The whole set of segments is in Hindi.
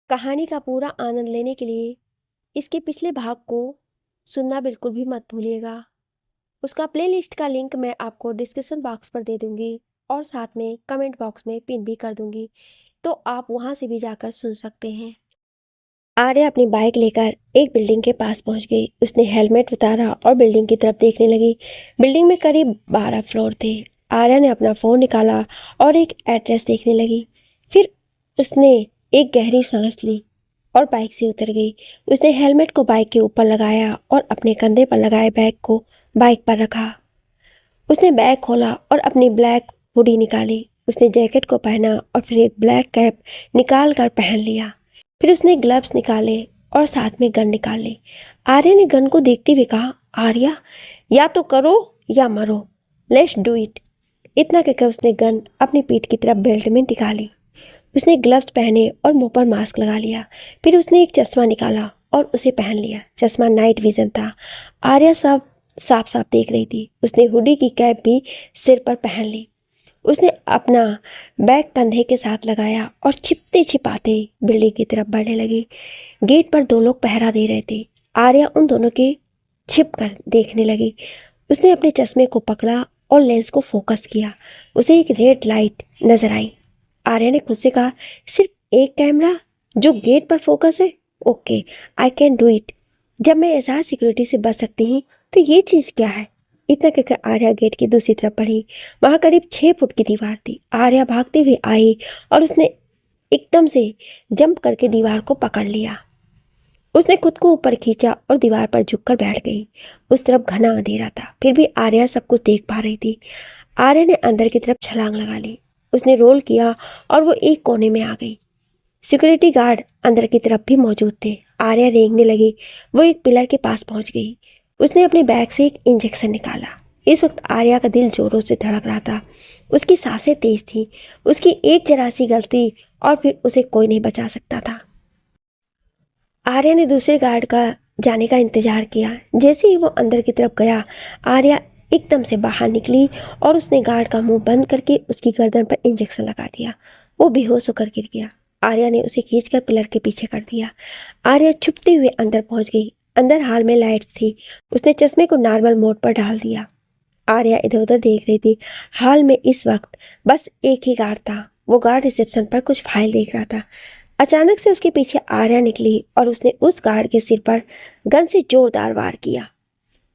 कहानी का पूरा आनंद लेने के लिए इसके पिछले भाग को सुनना बिल्कुल भी मत भूलिएगा। उसका प्लेलिस्ट का लिंक मैं आपको डिस्क्रिप्शन बॉक्स पर दे दूंगी और साथ में कमेंट बॉक्स में पिन भी कर दूंगी, तो आप वहां से भी जाकर सुन सकते हैं। आर्या अपनी बाइक लेकर एक बिल्डिंग के पास पहुंच गई। उसने हेलमेट उतारा और बिल्डिंग की तरफ देखने लगी। बिल्डिंग में करीब 12 फ्लोर थे। आर्या ने अपना फ़ोन निकाला और एक एड्रेस देखने लगी। फिर उसने एक गहरी सांस ली और बाइक से उतर गई। उसने हेलमेट को बाइक के ऊपर लगाया और अपने कंधे पर लगाए बैग को बाइक पर रखा। उसने बैग खोला और अपनी ब्लैक हुडी निकाली। उसने जैकेट को पहना और फिर एक ब्लैक कैप निकाल कर पहन लिया। फिर उसने ग्लव्स निकाले और साथ में गन निकाल ली। आर्या ने गन को देखते हुए कहा, आर्या, या तो करो या मरो, लेट्स डू इट। इतना कहकर उसने गन अपनी पीठ की तरफ बेल्ट में निकाली। उसने ग्लव्स पहने और मुंह पर मास्क लगा लिया। फिर उसने एक चश्मा निकाला और उसे पहन लिया। चश्मा नाइट विजन था। आर्या सब साफ साफ देख रही थी। उसने हुडी की कैप भी सिर पर पहन ली। उसने अपना बैग कंधे के साथ लगाया और छिपते छिपाते बिल्डिंग की तरफ बढ़ने लगी। गेट पर 2 लोग पहरा दे रहे थे। आर्या उन दोनों के छिप कर देखने लगी। उसने अपने चश्मे को पकड़ा और लेंस को फोकस किया। उसे एक रेड लाइट नजर आई। आर्या ने खुद से कहा, सिर्फ एक कैमरा जो गेट पर फोकस है? Okay, I can do it. जब मैं ऐसा सिक्योरिटी से बच सकती हूँ तो ये चीज़ क्या है? इतना कहकर आर्या गेट की दूसरी तरफ बढ़ी। वहाँ करीब 6 फुट की दीवार थी। आर्या भागते हुए आई और उसने एकदम से जंप करके दीवार को पकड़ लिया। उसने खुद को ऊपर खींचा और दीवार पर झुककर बैठ गई। उस तरफ घना अंधेरा था, फिर भी आर्या सब कुछ देख पा रही थी। आर्या ने अंदर की तरफ छलांग लगा ली। उसने रोल किया और वो एक कोने में आ गई। सिक्योरिटी गार्ड अंदर की तरफ भी मौजूद थे। आर्या रेंगने लगी। वो एक पिलर के पास पहुंच गई। उसने अपने बैग से एक इंजेक्शन निकाला। इस वक्त आर्या का दिल जोरों से धड़क रहा था। उसकी सांसें तेज थीं। उसकी एक जरा सी गलती और फिर उसे कोई नहीं बचा सकता था। आर्या ने दूसरे गार्ड का जाने का इंतजार किया। जैसे ही वो अंदर की तरफ गया, आर्या एकदम से बाहर निकली और उसने गार्ड का मुंह बंद करके उसकी गर्दन पर इंजेक्शन लगा दिया। वो बेहोश होकर गिर गया। आर्या ने उसे खींचकर पिलर के पीछे कर दिया। आर्या छुपते हुए अंदर पहुंच गई। अंदर हॉल में लाइट्स थी। उसने चश्मे को नॉर्मल मोड पर डाल दिया। आर्या इधर उधर देख रही थी। हॉल में इस वक्त बस एक ही गार्ड था। वो गार्ड रिसेप्शन पर कुछ फाइल देख रहा था। अचानक से उसके पीछे आर्या निकली और उसने उस गार्ड के सिर पर गन से जोरदार वार किया।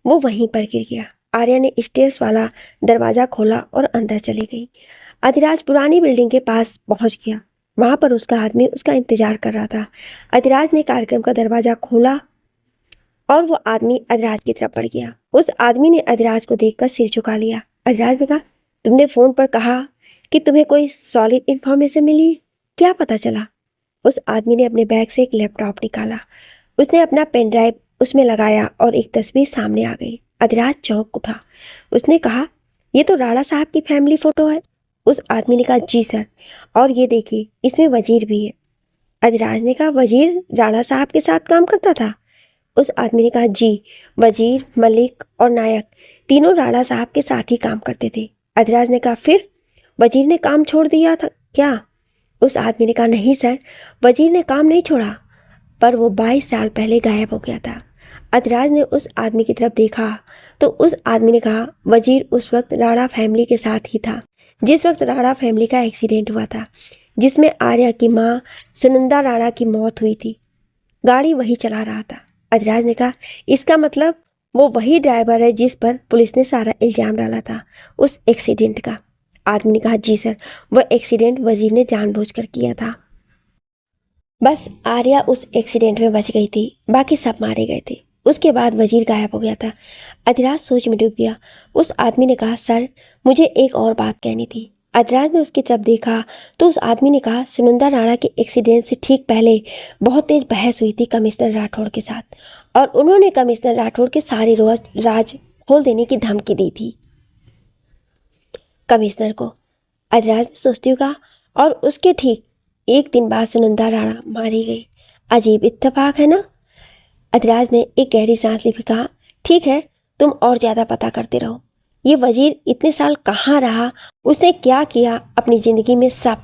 वो वहीं पर गिर गया। आर्या ने स्टेयर्स वाला दरवाजा खोला और अंदर चली गई। अधिराज पुरानी बिल्डिंग के पास पहुंच गया। वहां पर उसका आदमी उसका इंतजार कर रहा था। अधिराज ने कार्यक्रम का दरवाजा खोला और वो आदमी अधिराज की तरफ बढ़ गया। उस आदमी ने अधिराज को देखकर सिर झुका लिया। अधिराज ने कहा, तुमने फोन पर कहा कि तुम्हें कोई सॉलिड इंफॉर्मेशन मिली, क्या पता चला? उस आदमी ने अपने बैग से एक लैपटॉप निकाला। उसने अपना पेन ड्राइव उसमें लगाया और एक तस्वीर सामने आ गई। अधिराज चौंक उठा। उसने कहा, ये तो राणा साहब की फैमिली फोटो है। उस आदमी ने कहा, जी सर, और ये देखिए, इसमें वजीर भी है। अधिराज ने कहा, वजीर राणा साहब के साथ काम करता था? उस आदमी ने कहा, जी, वजीर, मलिक और नायक तीनों राणा साहब के साथ ही काम करते थे। अधिराज ने कहा, फिर वजीर ने काम छोड़ दिया था क्या? उस आदमी ने कहा, नहीं सर, वजीर ने काम नहीं छोड़ा, पर वो 22 साल पहले गायब हो गया था। अधिराज ने उस आदमी की तरफ देखा तो उस आदमी ने कहा, वजीर उस वक्त राणा फैमिली के साथ ही था जिस वक्त राणा फैमिली का एक्सीडेंट हुआ था, जिसमें आर्या की माँ सुनंदा राणा की मौत हुई थी। गाड़ी वही चला रहा था। अधिराज ने कहा, इसका मतलब वो वही ड्राइवर है जिस पर पुलिस ने सारा इल्जाम डाला था, उस एक्सीडेंट का? आदमी ने कहा, जी सर, वह एक्सीडेंट वजीर ने जानबूझकर किया था। बस आर्या उस एक्सीडेंट में बच गई थी, बाकी सब मारे गए थे। उसके बाद वजीर गायब हो गया था। अधिराज सोच में डूब गया। उस आदमी ने कहा, सर, मुझे एक और बात कहनी थी। अधिराज ने उसकी तरफ देखा तो उस आदमी ने कहा, सुनंदा राणा के एक्सीडेंट से ठीक पहले बहुत तेज बहस हुई थी कमिश्नर राठौड़ के साथ और उन्होंने कमिश्नर राठौड़ के सारे राज खोल देने की धमकी दी थी कमिश्नर को। अधिराज ने सोचती हुई कहा, और उसके ठीक एक दिन बाद सुनंदा राणा मारी गई। अजीब इत्तेफाक है ना? अधिराज ने एक गहरी सांस ली, कहा, ठीक है, तुम और ज़्यादा पता करते रहो। ये वजीर इतने साल कहाँ रहा, उसने क्या किया अपनी ज़िंदगी में, सब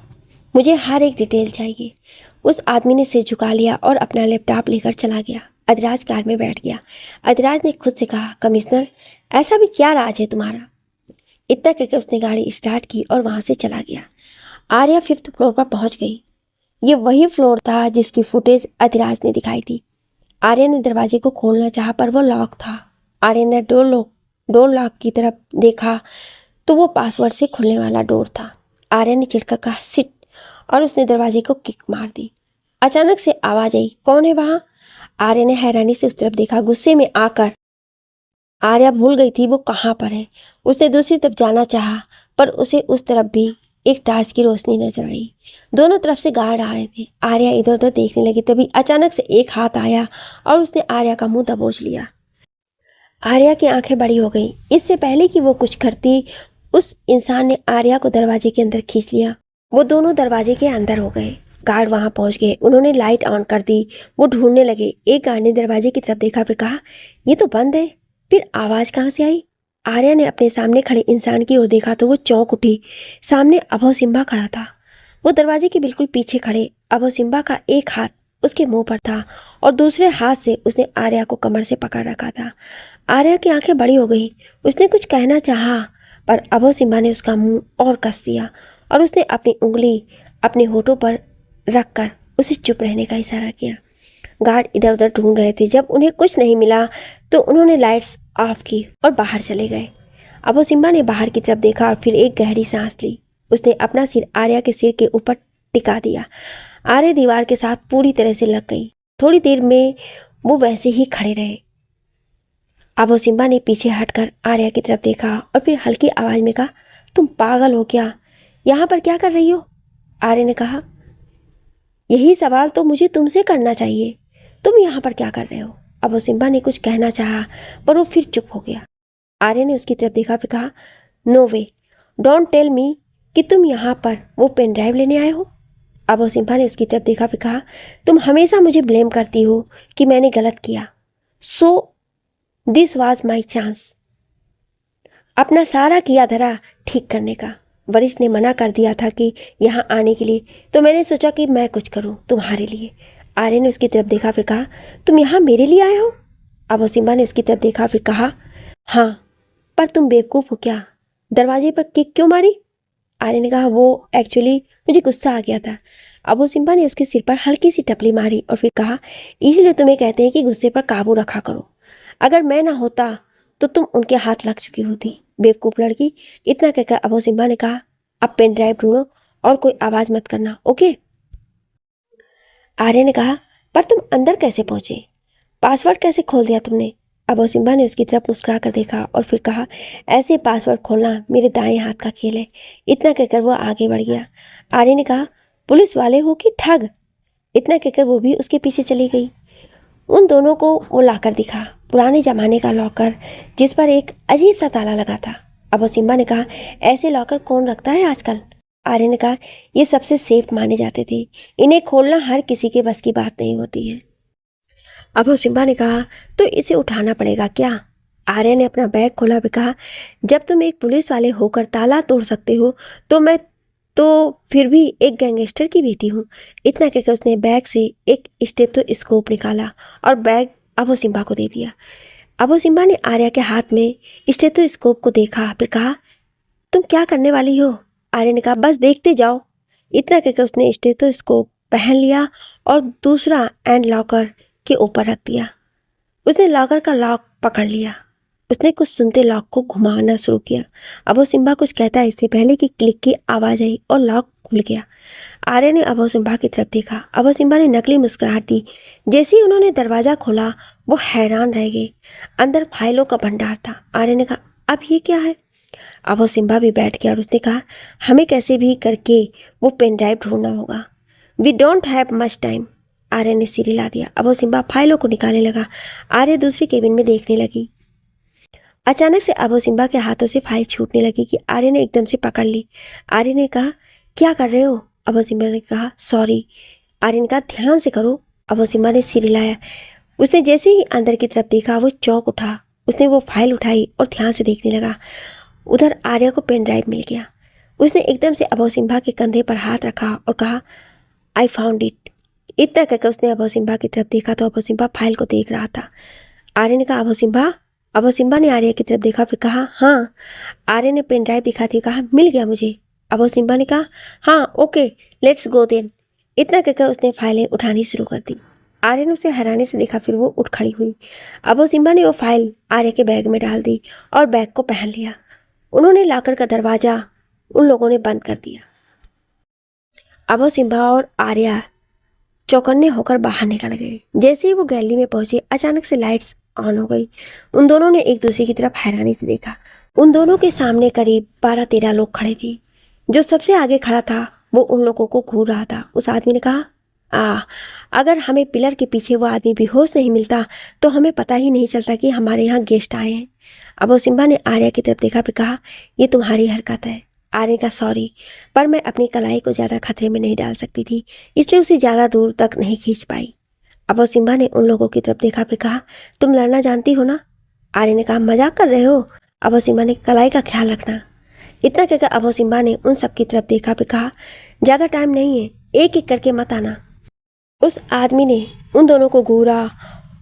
मुझे हर एक डिटेल चाहिए। उस आदमी ने सिर झुका लिया और अपना लैपटॉप लेकर चला गया। अधिराज कार में बैठ गया। अधिराज ने खुद से कहा, कमिश्नर ऐसा भी क्या राज है तुम्हारा? इतना कहकर उसने गाड़ी स्टार्ट की और वहां से चला गया। आर्या 5th फ्लोर पर पहुंच गई। ये वही फ्लोर था जिसकी फुटेज अधिराज ने दिखाई थी। आर्या ने दरवाजे को खोलना चाहा पर वो लॉक था। आर्या ने डोर लॉक की तरफ देखा तो वो पासवर्ड से खुलने वाला डोर था। आर्या ने चिढ़कर कहा, सिट, और उसने दरवाजे को किक मार दी। अचानक से आवाज आई, कौन है वहां? आर्या ने हैरानी से उस तरफ देखा। गुस्से में आकर आर्या भूल गई थी वो कहाँ पर है। उसने दूसरी तरफ जाना चाहा पर उसे उस तरफ भी एक टार्च की रोशनी नजर आई। दोनों तरफ से गार्ड आ रहे थे। आर्या इधर उधर देखने लगी, तभी अचानक से एक हाथ आया और उसने आर्या का मुंह दबोच लिया। आर्या की आंखें बड़ी हो गईं। इससे पहले कि वो कुछ करती, उस इंसान ने आर्या को दरवाजे के अंदर खींच लिया। वो दोनों दरवाजे के अंदर हो गए। गार्ड वहां पहुंच गए। उन्होंने लाइट ऑन कर दी। वो ढूंढने लगे। एक गार्ड ने दरवाजे की तरफ देखा, फिर कहा, ये तो बंद है। फिर आवाज कहाँ से आई? आर्या ने अपने सामने खड़े इंसान की ओर देखा तो वो चौंक उठी। सामने अभय सिम्हा खड़ा था। वो दरवाजे के बिल्कुल पीछे खड़े। अभय सिम्हा का एक हाथ उसके मुंह पर था और दूसरे हाथ से उसने आर्या को कमर से पकड़ रखा था। आर्या की आंखें बड़ी हो गई। उसने कुछ कहना चाहा पर अभय सिम्हा ने उसका मुंह और कस दिया और उसने अपनी उंगली अपने होठों पर रखकर उसे चुप रहने का इशारा किया। गार्ड इधर उधर ढूंढ रहे थे। जब उन्हें कुछ नहीं मिला तो उन्होंने लाइट्स ऑफ की और बाहर चले गए। अभय सिम्हा ने बाहर की तरफ देखा और फिर एक गहरी सांस ली। उसने अपना सिर आर्या के सिर के ऊपर टिका दिया। आर्या दीवार के साथ पूरी तरह से लग गई। थोड़ी देर में वो वैसे ही खड़े रहे। अभय सिम्हा ने पीछे हटकर आर्या की तरफ देखा और फिर हल्की आवाज में कहा, तुम पागल हो क्या? यहाँ पर क्या कर रही हो? आर्या ने कहा, यही सवाल तो मुझे तुमसे करना चाहिए। तुम यहाँ पर क्या कर रहे हो? अभय सिम्हा ने कुछ कहना चाहा पर वो फिर चुप हो गया। आर्या ने उसकी तरफ देखा, फिर कहा, no way, don't tell me कि तुम यहाँ पर वो पेन ड्राइव लेने आए हो। अभय सिम्हा ने उसकी तरफ देखा, फिर कहा, तुम हमेशा मुझे ब्लेम करती हो कि मैंने गलत किया। So this was my chance, अपना सारा किया धरा ठीक करने का। वरिष्ठ ने मना कर दिया था कि यहाँ आने के लिए, तो मैंने सोचा कि मैं कुछ करूँ तुम्हारे लिए। आर्या ने उसकी तरफ देखा, फिर कहा, तुम यहाँ मेरे लिए आए हो? अभय सिम्हा ने उसकी तरफ देखा, फिर कहा, हाँ, पर तुम बेवकूफ़ हो क्या? दरवाजे पर किक क्यों मारी? आर्या ने कहा, वो एक्चुअली मुझे गुस्सा आ गया था। अभय सिम्हा ने उसके सिर पर हल्की सी टपली मारी और फिर कहा, इसलिए तुम्हें कहते हैं कि गुस्से पर काबू रखा करो। अगर मैं ना होता तो तुम उनके हाथ लग चुकी होती, बेवकूफ़ लड़की। इतना कहकर अभय सिम्हा ने कहा, अब पेन ड्राइव ढूंढो और कोई आवाज़ मत करना, ओके? आर्या ने कहा, पर तुम अंदर कैसे पहुंचे? पासवर्ड कैसे खोल दिया तुमने? अभय सिम्हा ने उसकी तरफ मुस्कुरा कर देखा और फिर कहा, ऐसे पासवर्ड खोलना मेरे दाएं हाथ का खेल है। इतना कहकर वो आगे बढ़ गया। आर्या ने कहा, पुलिस वाले हो कि ठग? इतना कहकर वो भी उसके पीछे चली गई। उन दोनों को वो लॉकर दिखा, पुराने जमाने का लॉकर जिस पर एक अजीब सा ताला लगा था। अभय सिम्हा ने कहा, ऐसे लॉकर कौन रखता है आजकल? आर्या ने कहा, ये सबसे सेफ माने जाते थे। इन्हें खोलना हर किसी के बस की बात नहीं होती है। अभय सिम्हा ने कहा, तो इसे उठाना पड़ेगा क्या? आर्या ने अपना बैग खोला भी कहा, जब तुम एक पुलिस वाले होकर ताला तोड़ सकते हो तो मैं तो फिर भी एक गैंगस्टर की बेटी हूँ। इतना कहकर उसने बैग से एक स्टेथोस्कोप निकाला और बैग अभय सिम्हा को दे दिया। अभय सिम्हा ने आर्या के हाथ में स्टेथोस्कोप को देखा, फिर कहा, तुम क्या करने वाली हो? आर्या ने कहा, बस देखते जाओ। इतना कहकर उसने स्टेथोस्कोप पहन लिया और दूसरा एंड लॉकर के ऊपर रख दिया। उसने लॉकर का लॉक पकड़ लिया। उसने कुछ सुनते लॉक को घुमाना शुरू किया। अभय सिम्हा कुछ कहता है इससे पहले कि क्लिक की आवाज आई और लॉक खुल गया। आर्या ने अभय सिम्हा की तरफ देखा। अभय सिम्हा ने नकली मुस्कुराहट दी। जैसे ही उन्होंने दरवाजा खोला वो हैरान रह गए। अंदर फाइलों का भंडार था। आर्या ने कहा, अब ये क्या है? अभय सिम्हा भी बैठ गया और उसने कहा, हमें कैसे भी करके वो पेन ड्राइव ढूंढना होगा। We don't have much time. Arya ने सिर हिला दिया। अभय सिम्हा फाइलों को निकालने लगा। आर्या दूसरी केबिन में देखने लगी। अचानक से अभय सिम्हा के हाथों से फाइल छूटने लगी कि आर्या ने एकदम से पकड़ ली। आर्या ने कहा, क्या कर रहे हो? अभय सिम्हा ने कहा, सॉरी। आर्या ने कहा, ध्यान से करो। अभय सिम्हा ने सिर हिलाया। उसने जैसे ही अंदर की तरफ देखा वो चौंक उठा। उसने वो फाइल उठाई और ध्यान से देखने लगा। उधर आर्या को पेन ड्राइव मिल गया। उसने एकदम से अभय सिम्हा के कंधे पर हाथ रखा और कहा, आई फाउंड इट। इतना कहकर उसने अबो सिम्बा की तरफ देखा तो अबो सिम्बा फाइल को देख रहा था। आर्य ने कहा अबो सिम्बा। अबो सिम्बा ने आर्य की तरफ देखा, फिर कहा हाँ। आर्य ने पेन ड्राइव दिखाते हुए कहा मिल गया मुझे। अबो सिम्बा ने कहा हाँ ओके लेट्स गो देन। इतना कहकर उसने फाइलें उठानी शुरू कर दी। आर्य ने उसे हैरानी से देखा, फिर वो उठ खड़ी हुई। अबो सिम्बा ने वो फाइल आर्य के बैग में डाल दी और बैग को पहन लिया। उन्होंने लॉकर का दरवाज़ा उन लोगों ने बंद कर दिया। अबो सिम्बा और आर्या चौकन्ने होकर बाहर निकल गए। जैसे ही वो गैलरी में पहुंचे अचानक से लाइट्स ऑन हो गई। उन दोनों ने एक दूसरे की तरफ हैरानी से देखा। उन दोनों के सामने करीब 12-13 लोग खड़े थे। जो सबसे आगे खड़ा था वो उन लोगों को घूर रहा था। उस आदमी ने कहा अगर हमें पिलर के पीछे वो आदमी बेहोश नहीं मिलता तो हमें पता ही नहीं चलता कि हमारे यहाँ गेस्ट आए हैं। अबो सिम्बा ने आर्या की तरफ देखा, फिर कहा ये तुम्हारी हरकत है। आर्य का सॉरी, पर मैं अपनी कलाई को ज़्यादा खतरे में नहीं डाल सकती थी, इसलिए उसे ज़्यादा दूर तक नहीं खींच पाई। अबो सिम्बा ने उन लोगों की तरफ देखा, फिर कहा तुम लड़ना जानती हो ना। आर्य ने कहा मजाक कर रहे हो। अबो सिम्बा ने कलाई का ख्याल रखना। इतना कहकर अबो सिम्बा ने उन सब की तरफ देखा, फिर कहा ज़्यादा टाइम नहीं है, एक एक करके मत आना। उस आदमी ने उन दोनों को घूरा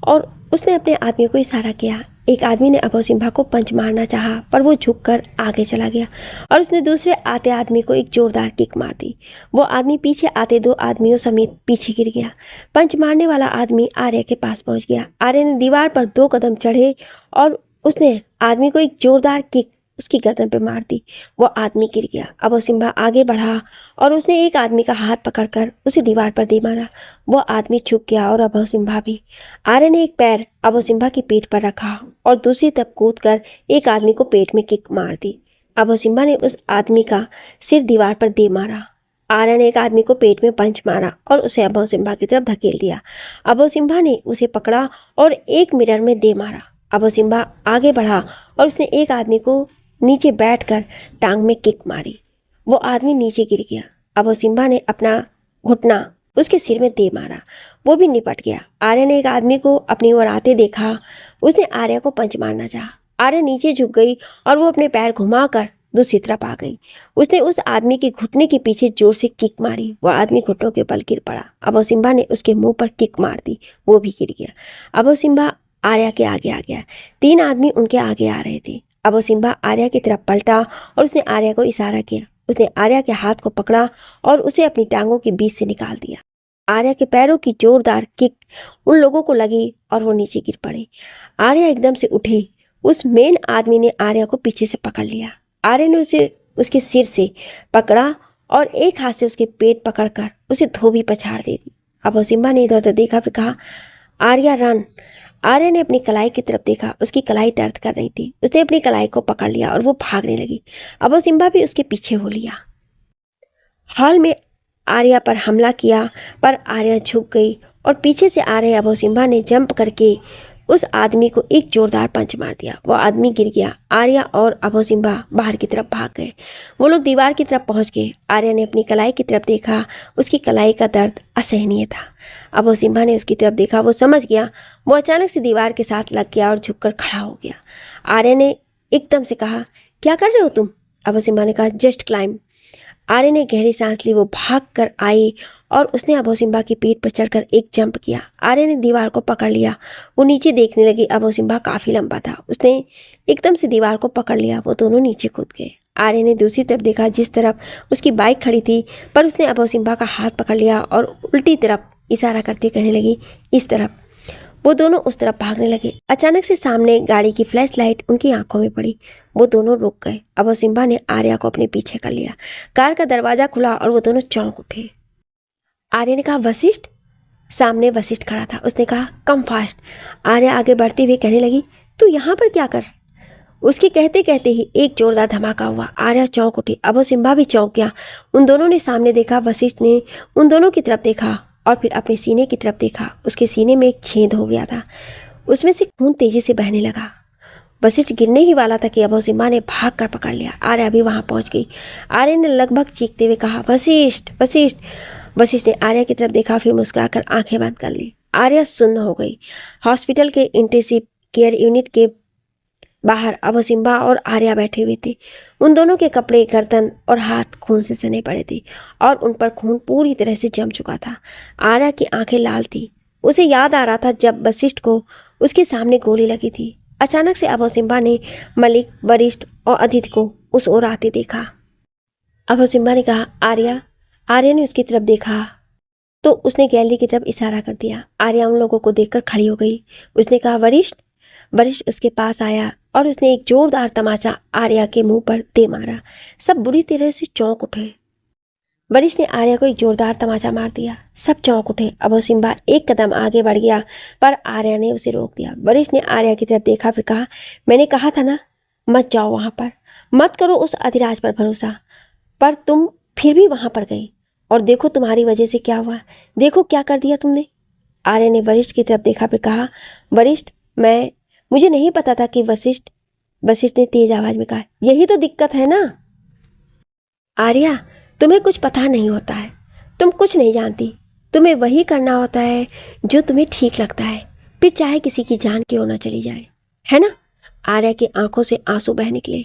और उसने अपने आदमी को इशारा किया। एक आदमी ने अबो सिम्बा को पंच मारना चाहा, पर वो झुककर आगे चला गया और उसने दूसरे आते आदमी को एक जोरदार किक मार दी। वो आदमी पीछे आते 2 आदमियों समेत पीछे गिर गया। पंच मारने वाला आदमी आर्य के पास पहुंच गया। आर्य ने दीवार पर 2 कदम चढ़े और उसने आदमी को एक जोरदार किक उसकी गर्दन पे मार दी। वो आदमी गिर गया। अबो सिम्बा आगे बढ़ा और उसने एक आदमी का हाथ पकड़कर उसे दीवार पर दे मारा। वो आदमी झुक गया और अबो सिम्बा भी। आर्य ने एक पैर अबो सिम्बा की पीठ पर रखा और दूसरी तरफ कूदकर एक आदमी को पेट में किक मार दी। अबो सिम्बा ने उस आदमी का सिर दीवार पर दे मारा। आर्य ने एक आदमी को पेट में पंच मारा और उसे अबो सिम्बा की तरफ धकेल दिया। अबो सिम्बा ने उसे पकड़ा और एक मिरर में दे मारा। अबो सिम्बा आगे बढ़ा और उसने एक आदमी को नीचे बैठकर टांग में किक मारी। वो आदमी नीचे गिर गया। अबो सिम्बा ने अपना घुटना उसके सिर में दे मारा। वो भी निपट गया। आर्य ने एक आदमी को अपनी ओर आते देखा। उसने आर्य को पंच मारना चाहा। आर्य नीचे झुक गई और वो अपने पैर घुमाकर दूसरी तरफ आ गई। उसने उस आदमी के घुटने के पीछे जोर से किक मारी। वो आदमी घुटनों के बल गिर पड़ा। अबो सिम्बा ने उसके मुंह पर किक मार दी। वो भी गिर गया। अबो सिम्बा आर्य के आगे आ गया। 3 आदमी उनके आगे आ रहे थे। अबो सिम्बा आर्य की तरफ पलटा और उसने आर्य को इशारा किया। उसने आर्य के हाथ को पकड़ा और उसे अपनी टांगों के बीच से निकाल दिया। आर्य के पैरों की जोरदार किक उन लोगों को लगी और वो नीचे गिर पड़े। आर्य एकदम से उठी। उस मेन आदमी ने आर्य को पीछे से पकड़ लिया। आर्य ने उसे उसके सिर से पकड़ा और एक हाथ से उसके पेट पकड़कर उसे धोबी पछाड़ दे दी। अबो सिम्बा ने इधर उधर देखा, फिर कहा आर्य रन। आर्य ने अपनी कलाई की तरफ देखा। उसकी कलाई दर्द कर रही थी। उसने अपनी कलाई को पकड़ लिया और वो भागने लगी। अबो सिम्बा भी उसके पीछे हो लिया। हॉल में आर्य पर हमला किया, पर आर्य झुक गई और पीछे से आ रहे अबो सिम्बा ने जंप करके उस आदमी को एक जोरदार पंच मार दिया। वो आदमी गिर गया। आर्य और अबो सिम्बा बाहर की तरफ भाग गए। वो लोग दीवार की तरफ पहुंच गए। आर्य ने अपनी कलाई की तरफ देखा। उसकी कलाई का दर्द असहनीय था। अबो सिम्बा ने उसकी तरफ देखा। वो समझ गया। वो अचानक से दीवार के साथ लग गया और झुककर खड़ा हो गया। आर्य ने एकदम से कहा क्या कर रहे हो तुम। अबो सिम्बा ने कहा जस्ट क्लाइंब। आर्य ने गहरी सांस ली। वो भाग कर आई और उसने अबो सिम्बा की पीठ पर चढ़कर एक जंप किया। आर्य ने दीवार को पकड़ लिया। वो नीचे देखने लगी। अबो सिम्बा काफ़ी लंबा था। उसने एकदम से दीवार को पकड़ लिया। वो दोनों नीचे कूद गए। आर्य ने दूसरी तरफ देखा जिस तरफ उसकी बाइक खड़ी थी, पर उसने अबो सिम्बा का हाथ पकड़ लिया और उल्टी तरफ इशारा करते कहने लगी इस तरफ। वो दोनों उस तरफ भागने लगे। अचानक से सामने गाड़ी की फ्लैश लाइट उनकी आंखों में पड़ी। वो दोनों रुक गए। अबो सिम्बा ने आर्या को अपने पीछे कर लिया। कार का दरवाजा खुला और वो दोनों चौंक उठे। आर्य ने कहा वशिष्ठ। सामने वशिष्ठ खड़ा था। उसने कहा कम फास्ट। आर्य आगे बढ़ते हुए कहने लगी तू यहाँ पर क्या कर। उसके कहते कहते ही एक जोरदार धमाका हुआ। आर्या चौंक उठी। अबो सिम्बा भी चौंक गया। उन दोनों ने सामने देखा। वशिष्ठ ने उन दोनों की तरफ देखा और फिर अपने सीने की तरफ देखा। उसके सीने में एक छेद हो गया था। उसमें से खून तेजी से बहने लगा। वशिष्ठ गिरने ही वाला था कि अबो सिम्बा ने भाग कर पकड़ लिया। आर्या भी वहां पहुंच गई। आर्या ने लगभग चीखते हुए कहा वशिष्ठ वशिष्ठ। वशिष्ठ ने आर्या की तरफ देखा, फिर मुस्कुराकर आंखें बंद कर ली। आर्या सुन्न हो गई। हॉस्पिटल के इंटेंसिव केयर यूनिट के बाहर अबू सिम्बा और आर्या बैठे हुए थे। उन दोनों के कपड़े, गर्दन और हाथ खून से सने पड़े थे और उन पर खून पूरी तरह से जम चुका था। आर्या की आंखें लाल थी। उसे याद आ रहा था जब वशिष्ठ को उसके सामने गोली लगी थी। अचानक से अबू सिम्बा ने मलिक, वरिष्ठ और अदिति को उस ओर आते देखा। अबू सिम्बा ने कहा, आर्या। आर्या ने उसकी तरफ देखा तो उसने गैलरी की तरफ इशारा कर दिया। आर्या उन लोगों को देखकर खड़ी हो गई। उसने कहा, वरिष्ठ। वरिष्ठ उसके पास आया और उसने एक जोरदार तमाचा आर्या के मुंह पर दे मारा। सब बुरी तरह से चौंक उठे। वरिष्ठ ने आर्या को एक जोरदार तमाचा मार दिया। सब चौंक उठे। अबू सिम्बा एक कदम आगे बढ़ गया पर आर्या ने उसे रोक दिया। वरिष्ठ ने आर्या की तरफ देखा, फिर कहा, मैंने कहा था ना, मत जाओ वहां पर, मत करो उस अधिराज पर भरोसा। पर तुम फिर भी वहां पर गई और देखो तुम्हारी वजह से क्या हुआ। देखो क्या कर दिया तुमने। आर्या ने वरिष्ठ की तरफ देखा, फिर कहा, वरिष्ठ, मुझे नहीं पता था कि वशिष्ठ। वशिष्ठ ने तेज आवाज में कहा, यही तो दिक्कत है ना आर्या, तुम्हें कुछ पता नहीं होता है, तुम कुछ नहीं जानती। तुम्हें वही करना होता है जो तुम्हें ठीक लगता है, फिर चाहे किसी की जान क्यों ना चली जाए, है ना। आर्या की आंखों से आंसू बह निकले।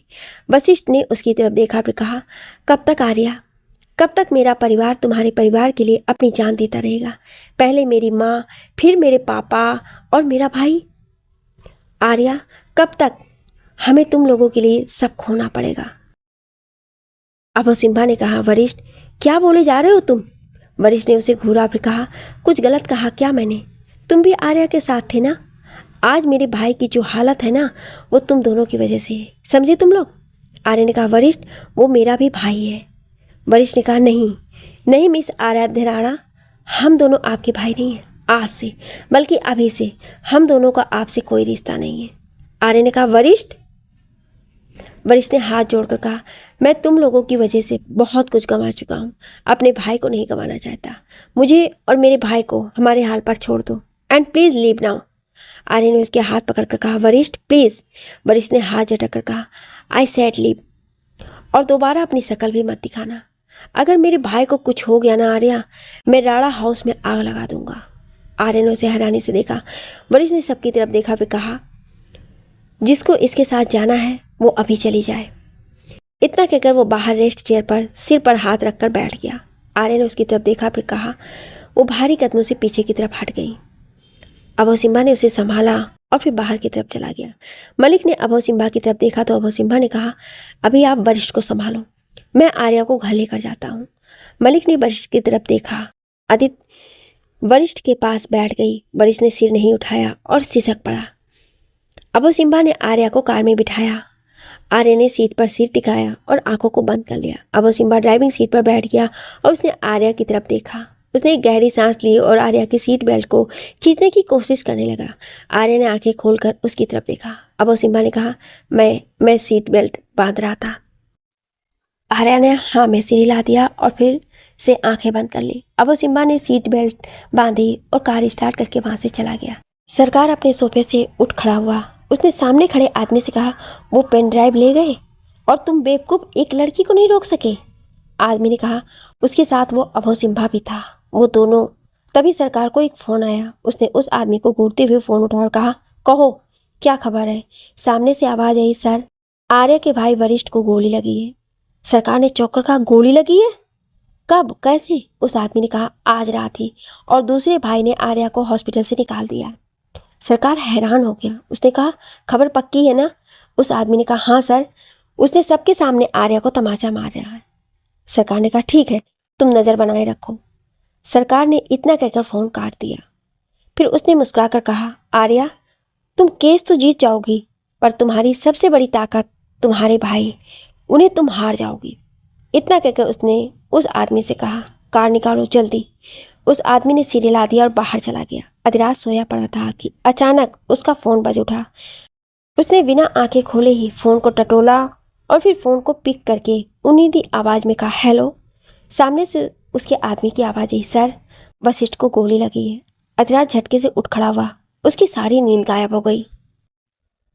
वशिष्ठ ने उसकी तरफ देखा, फिर कहा, कब तक आर्या, कब तक मेरा परिवार तुम्हारे परिवार के लिए अपनी जान देता रहेगा। पहले मेरी माँ, फिर मेरे पापा और मेरा भाई। आर्या, कब तक हमें तुम लोगों के लिए सब खोना पड़ेगा। अबू सिम्बा ने कहा, वरिष्ठ, क्या बोले जा रहे हो तुम। वरिष्ठ ने उसे घूरा, फिर कहा, कुछ गलत कहा क्या मैंने। तुम भी आर्या के साथ थे ना। आज मेरे भाई की जो हालत है ना, वो तुम दोनों की वजह से है, समझे तुम लोग। आर्या ने कहा, वरिष्ठ, वो मेरा भी भाई है। वरिष्ठ ने कहा, नहीं नहीं मिस आराध्य राणा, हम दोनों आपके भाई नहीं हैं आज से, बल्कि अभी से हम दोनों का आपसे कोई रिश्ता नहीं है। आर्य ने कहा, वरिष्ठ। वरिष्ठ ने हाथ जोड़कर कहा, मैं तुम लोगों की वजह से बहुत कुछ गंवा चुका हूँ, अपने भाई को नहीं गंवाना चाहता। मुझे और मेरे भाई को हमारे हाल पर छोड़ दो एंड प्लीज लीव नाउ। आर्य ने उसके हाथ पकड़कर कहा, वरिष्ठ प्लीज। वरिष्ठ ने हाथ झटक कर कहा, आई सेड लीव, और दोबारा अपनी शक्ल भी मत दिखाना। अगर मेरे भाई को कुछ हो गया ना आर्या, मैं राणा हाउस में आग लगा दूंगा। आर्या ने उसे हैरानी से देखा। वरिष्ठ ने सबकी तरफ देखा, फिर कहा, जिसको इसके साथ जाना है वो अभी चली जाए। इतना कहकर वो बाहर रेस्ट चेयर पर सिर पर हाथ रखकर बैठ गया। आर्या ने उसकी तरफ देखा, फिर कहा, वो भारी कदमों से पीछे की तरफ हट गई। अबू सिम्बा ने उसे संभाला और फिर बाहर की तरफ चला गया। मलिक ने अबू सिम्बा की तरफ देखा तो अबू सिम्बा ने कहा, अभी आप वरिष्ठ को संभालो, मैं आर्या को घर लेकर जाता हूँ। मलिक ने वरिष्ठ की तरफ देखा। आदित्य वरिष्ठ के पास बैठ गई। वरिष्ठ ने सिर नहीं उठाया और सिसक पड़ा। अबू सिम्बा ने आर्या को कार में बिठाया। आर्या ने सीट पर सिर टिकाया और आंखों को बंद कर लिया। अबू सिम्बा ड्राइविंग सीट पर बैठ गया और उसने आर्या की तरफ देखा। उसने एक गहरी सांस ली और आर्या की सीट बेल्ट को खींचने की कोशिश करने लगा। आर्या ने आंखें खोलकर उसकी तरफ देखा। अबू सिम्बा ने कहा, मैं सीट बेल्ट बांध रहा था। आर्या ने हाँ में सिर हिला दिया और फिर से आंखें बंद कर ली। अबू सिम्बा ने सीट बेल्ट बांधी और कार स्टार्ट करके वहां से चला गया। सरकार अपने सोफे से उठ खड़ा हुआ। उसने सामने खड़े आदमी से कहा, वो पेन ड्राइव ले गए और तुम बेवकूफ़ एक लड़की को नहीं रोक सके। आदमी ने कहा, उसके साथ वो अबू सिम्बा भी था, वो दोनों। तभी सरकार को एक फ़ोन आया। उसने उस आदमी को घूरते हुए फ़ोन उठाया और कहा, कहो क्या खबर है। सामने से आवाज़ आई, सर, आर्या के भाई वरिष्ठ को गोली लगी है। सरकार ने चौंक कर कहा, गोली लगी है? कब, कैसे? उस आदमी ने कहा, आज रात ही, और दूसरे भाई ने आर्या को हॉस्पिटल से निकाल दिया। सरकार हैरान हो गया। उसने कहा, खबर पक्की है ना? उस आदमी ने कहा, हाँ सर, उसने सबके सामने आर्या को तमाचा मार रहा है। सरकार ने कहा, ठीक है, तुम नज़र बनाए रखो। सरकार ने इतना कहकर फ़ोन काट दिया। फिर उसने मुस्कुराकर कहा, आर्या, तुम केस तो जीत जाओगी, पर तुम्हारी सबसे बड़ी ताकत तुम्हारे भाई, उन्हें तुम हार जाओगी। इतना कहकर उसने उस आदमी से कहा, कार निकालो जल्दी। उस आदमी ने सिर हिला दिया और बाहर चला गया। अधिराज सोया पड़ा था कि अचानक उसका फ़ोन बज उठा। उसने बिना आंखें खोले ही फ़ोन को टटोला और फिर फ़ोन को पिक करके उन्नीदी आवाज़ में कहा, हेलो। सामने से उसके आदमी की आवाज़ आई, सर, वशिष्ठ को गोली लगी है। अधिराज झटके से उठ खड़ा हुआ। उसकी सारी नींद गायब हो गई।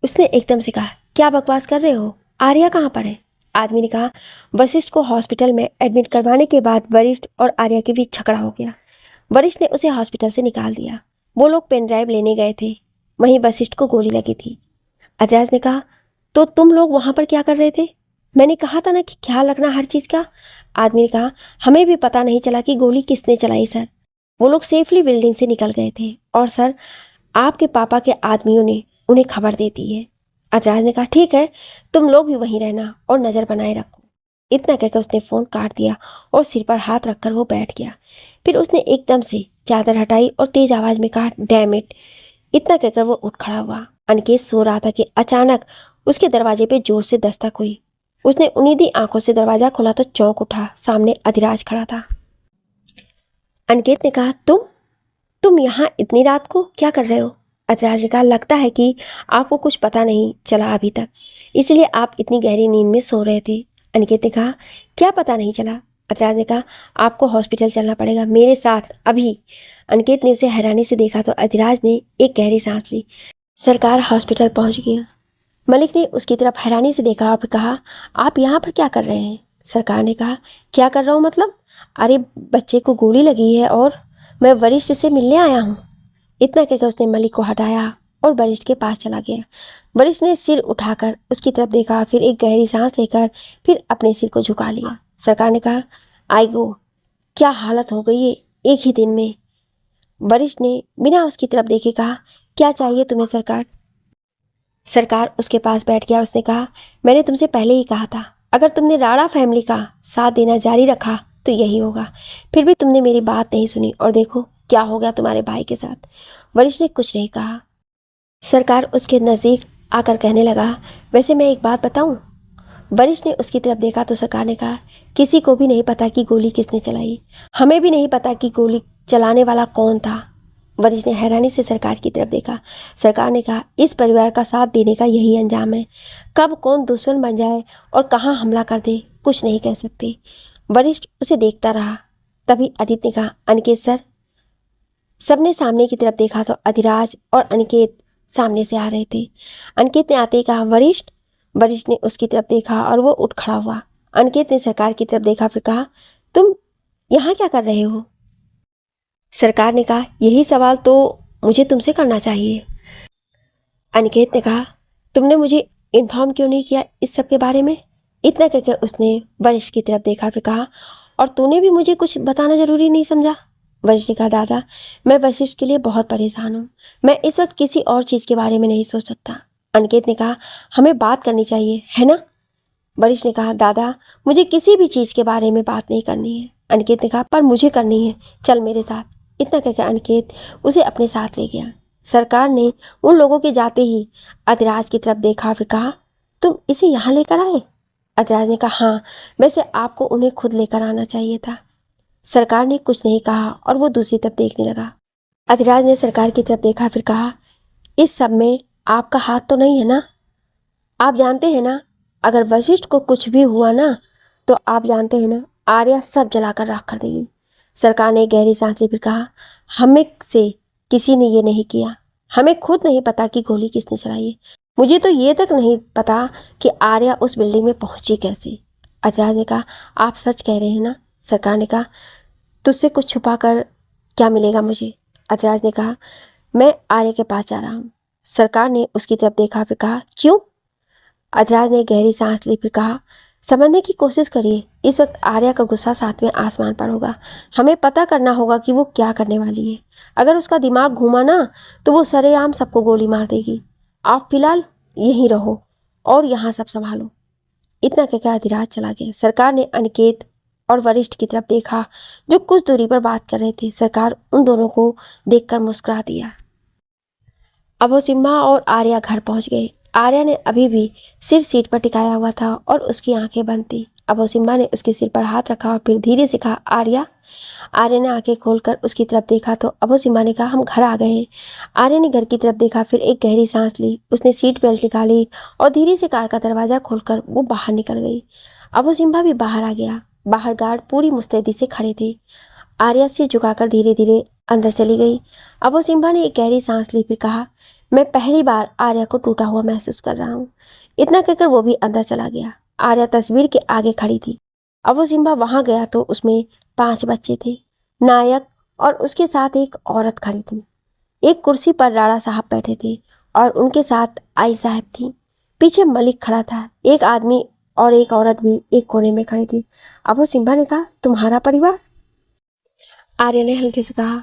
उसने एकदम से कहा, क्या बकवास कर रहे हो? आर्या कहाँ पर है? आदमी ने कहा, वशिष्ठ को हॉस्पिटल में एडमिट करवाने के बाद वरिष्ठ और आर्या के बीच झगड़ा हो गया। वरिष्ठ ने उसे हॉस्पिटल से निकाल दिया। वो लोग पेन ड्राइव लेने गए थे, वहीं वशिष्ठ को गोली लगी थी। अधिराज ने कहा, तो तुम लोग वहाँ पर क्या कर रहे थे? मैंने कहा था ना कि ख्याल रखना हर चीज़ का। आदमी ने कहा, हमें भी पता नहीं चला कि गोली किसने चलाई सर। वो लोग सेफली बिल्डिंग से निकल गए थे और सर आपके पापा के आदमियों ने उन्हें खबर दे दी है। अतराज ने कहा, ठीक है, तुम लोग भी वहीं रहना और नज़र बनाए रखो। इतना कहकर उसने फ़ोन काट दिया और सिर पर हाथ रखकर वो बैठ गया। फिर उसने एकदम से चादर हटाई और तेज आवाज़ में कहा, डैम इट। इतना कहकर वो उठ खड़ा हुआ। अनिकेत सो रहा था कि अचानक उसके दरवाजे पे जोर से दस्तक हुई। उसने उन्नीदी आंखों से दरवाजा खोला तो चौंक उठा। सामने अधिराज खड़ा था। अनिकेत ने कहा, तुम यहाँ इतनी रात को क्या कर रहे हो? अधिराज ने कहा, लगता है कि आपको कुछ पता नहीं चला अभी तक, इसलिए आप इतनी गहरी नींद में सो रहे थे। अनिकेत ने कहा, क्या पता नहीं चला? अधिराज ने कहा, आपको हॉस्पिटल चलना पड़ेगा मेरे साथ अभी। अनिकेत ने उसे हैरानी से देखा तो अधिराज ने एक गहरी सांस ली। सरकार हॉस्पिटल पहुंच गया। मलिक ने उसकी तरफ हैरानी से देखा और कहा, आप यहाँ पर क्या कर रहे हैं? सरकार ने कहा, क्या कर रहा हूँ मतलब? अरे बच्चे को गोली लगी है और मैं वरिष्ठ से मिलने आया हूँ। इतना कहकर उसने मलिक को हटाया और वरिष्ठ के पास चला गया। वरिष्ठ ने सिर उठाकर उसकी तरफ देखा, फिर एक गहरी सांस लेकर फिर अपने सिर को झुका लिया। सरकार ने कहा, आई गो, क्या हालत हो गई है एक ही दिन में। वरिष्ठ ने बिना उसकी तरफ देखे कहा, क्या चाहिए तुम्हें सरकार? सरकार उसके पास बैठ गया। उसने कहा, मैंने तुमसे पहले ही कहा था, अगर तुमने राणा फैमिली का साथ देना जारी रखा तो यही होगा। फिर भी तुमने मेरी बात नहीं सुनी और देखो क्या हो गया तुम्हारे भाई के साथ। वरिष्ठ ने कुछ नहीं कहा। सरकार उसके नज़दीक आकर कहने लगा, वैसे मैं एक बात बताऊं? वरिष्ठ ने उसकी तरफ देखा तो सरकार ने कहा, किसी को भी नहीं पता कि गोली किसने चलाई। हमें भी नहीं पता कि गोली चलाने वाला कौन था। वरिष्ठ ने हैरानी से सरकार की तरफ देखा। सरकार ने कहा, इस परिवार का साथ देने का यही अंजाम है। कब कौन दुश्मन बन जाए और कहाँ हमला कर दे कुछ नहीं कह सकते। वरिष्ठ उसे देखता रहा। तभी अदिति ने कहा, अनिकेत सर। सबने सामने की तरफ देखा तो अधिराज और अनिकेत सामने से आ रहे थे। अनिकेत ने आते ही कहा, वरिष्ठ। वरिष्ठ ने उसकी तरफ देखा और वो उठ खड़ा हुआ। अनिकेत ने सरकार की तरफ देखा, फिर कहा, तुम यहाँ क्या कर रहे हो? सरकार ने कहा, यही सवाल तो मुझे तुमसे करना चाहिए। अनिकेत ने कहा, तुमने मुझे इन्फॉर्म क्यों नहीं किया इस सब के बारे में? इतना कहकर उसने वरिष्ठ की तरफ देखा, फिर कहा, और तूने भी मुझे कुछ बताना जरूरी नहीं समझा? वरिष्ठ ने कहा, दादा मैं वशिष्ठ के लिए बहुत परेशान हूँ। मैं इस वक्त किसी और चीज़ के बारे में नहीं सोच सकता। अनिकेत ने कहा, हमें बात करनी चाहिए है ना? वरिष्ठ ने कहा, दादा मुझे किसी भी चीज़ के बारे में बात नहीं करनी है। अनिकेत ने कहा, पर मुझे करनी है, चल मेरे साथ। इतना कहकर अनिकेत उसे अपने साथ ले गया। सरकार ने उन लोगों के जाते ही अधिराज की तरफ देखा, फिर कहा, तुम इसे यहाँ लेकर आए? अधिराज ने कहा, हाँ, वैसे आपको उन्हें खुद लेकर आना चाहिए था। सरकार ने कुछ नहीं कहा और वो दूसरी तरफ देखने लगा। अधिराज ने सरकार की तरफ देखा, फिर कहा, इस सब में आपका हाथ तो नहीं है ना? आप जानते हैं ना, अगर वशिष्ठ को कुछ भी हुआ ना तो आप जानते हैं ना, आर्या सब जलाकर राख कर देगी। सरकार ने गहरी सांस ली, फिर कहा, हमें से किसी ने ये नहीं किया। हमें खुद नहीं पता कि गोली किसने चलाई है। मुझे तो ये तक नहीं पता कि आर्या उस बिल्डिंग में पहुंची कैसे। अधिराज ने कहा, आप सच कह रहे हैं ना? सरकार ने कहा, तुझसे कुछ छुपा कर क्या मिलेगा मुझे? अधिराज ने कहा, मैं आर्या के पास जा रहा हूँ। सरकार ने उसकी तरफ देखा, फिर कहा, क्यों? अधिराज ने गहरी सांस ली, फिर कहा, समझने की कोशिश करिए। इस वक्त आर्या का गुस्सा सातवें आसमान पर होगा। हमें पता करना होगा कि वो क्या करने वाली है। अगर उसका दिमाग घूमा ना तो वो सरेआम सबको गोली मार देगी। आप फिलहाल यहीं रहो और यहाँ सब संभालो। इतना कहकर अधिराज चला गया। सरकार ने अनिकेत और वरिष्ठ की तरफ देखा जो कुछ दूरी पर बात कर रहे थे। सरकार उन दोनों को देखकर मुस्कुरा दिया। अब वो सिम्हा और आर्या घर पहुंच गए। आर्या ने अभी भी सिर सीट पर टिकाया हुआ था और उसकी आंखें बंद थी। अब वो सिम्हा ने उसके सिर पर हाथ रखा और फिर धीरे से कहा, आर्या। आर्या ने आंखें खोलकर उसकी तरफ देखा तो अब वो सिम्हा ने कहा, हम घर आ गए हैं। आर्या ने घर की तरफ देखा, फिर एक गहरी सांस ली। उसने सीट बेल्ट निकाली और धीरे से कार का दरवाजा खोलकर वो बाहर निकल गई। अब वो सिम्हा भी बाहर आ गया। बाहर गार्ड पूरी मुस्तैदी से खड़े थे। आर्या सिर झुकाकर धीरे धीरे अंदर चली गई। अब वो सिम्हा ने एक गहरी सांस ली, फिर कहा, मैं पहली बार आर्या को टूटा हुआ महसूस कर रहा हूँ। इतना कहकर वो भी अंदर चला गया। आर्या तस्वीर के आगे खड़ी थी। अब वो सिम्हा वहां गया तो उसमें 5 बच्चे थे। नायक और उसके साथ एक औरत खड़ी थी। एक कुर्सी पर राणा साहब बैठे थे और उनके साथ आई साहब थी। पीछे मलिक खड़ा था। एक आदमी और एक औरत भी एक कोने में खड़ी थी। अबू सिम्बा ने कहा, तुम्हारा परिवार? आर्या ने हल्के से कहा,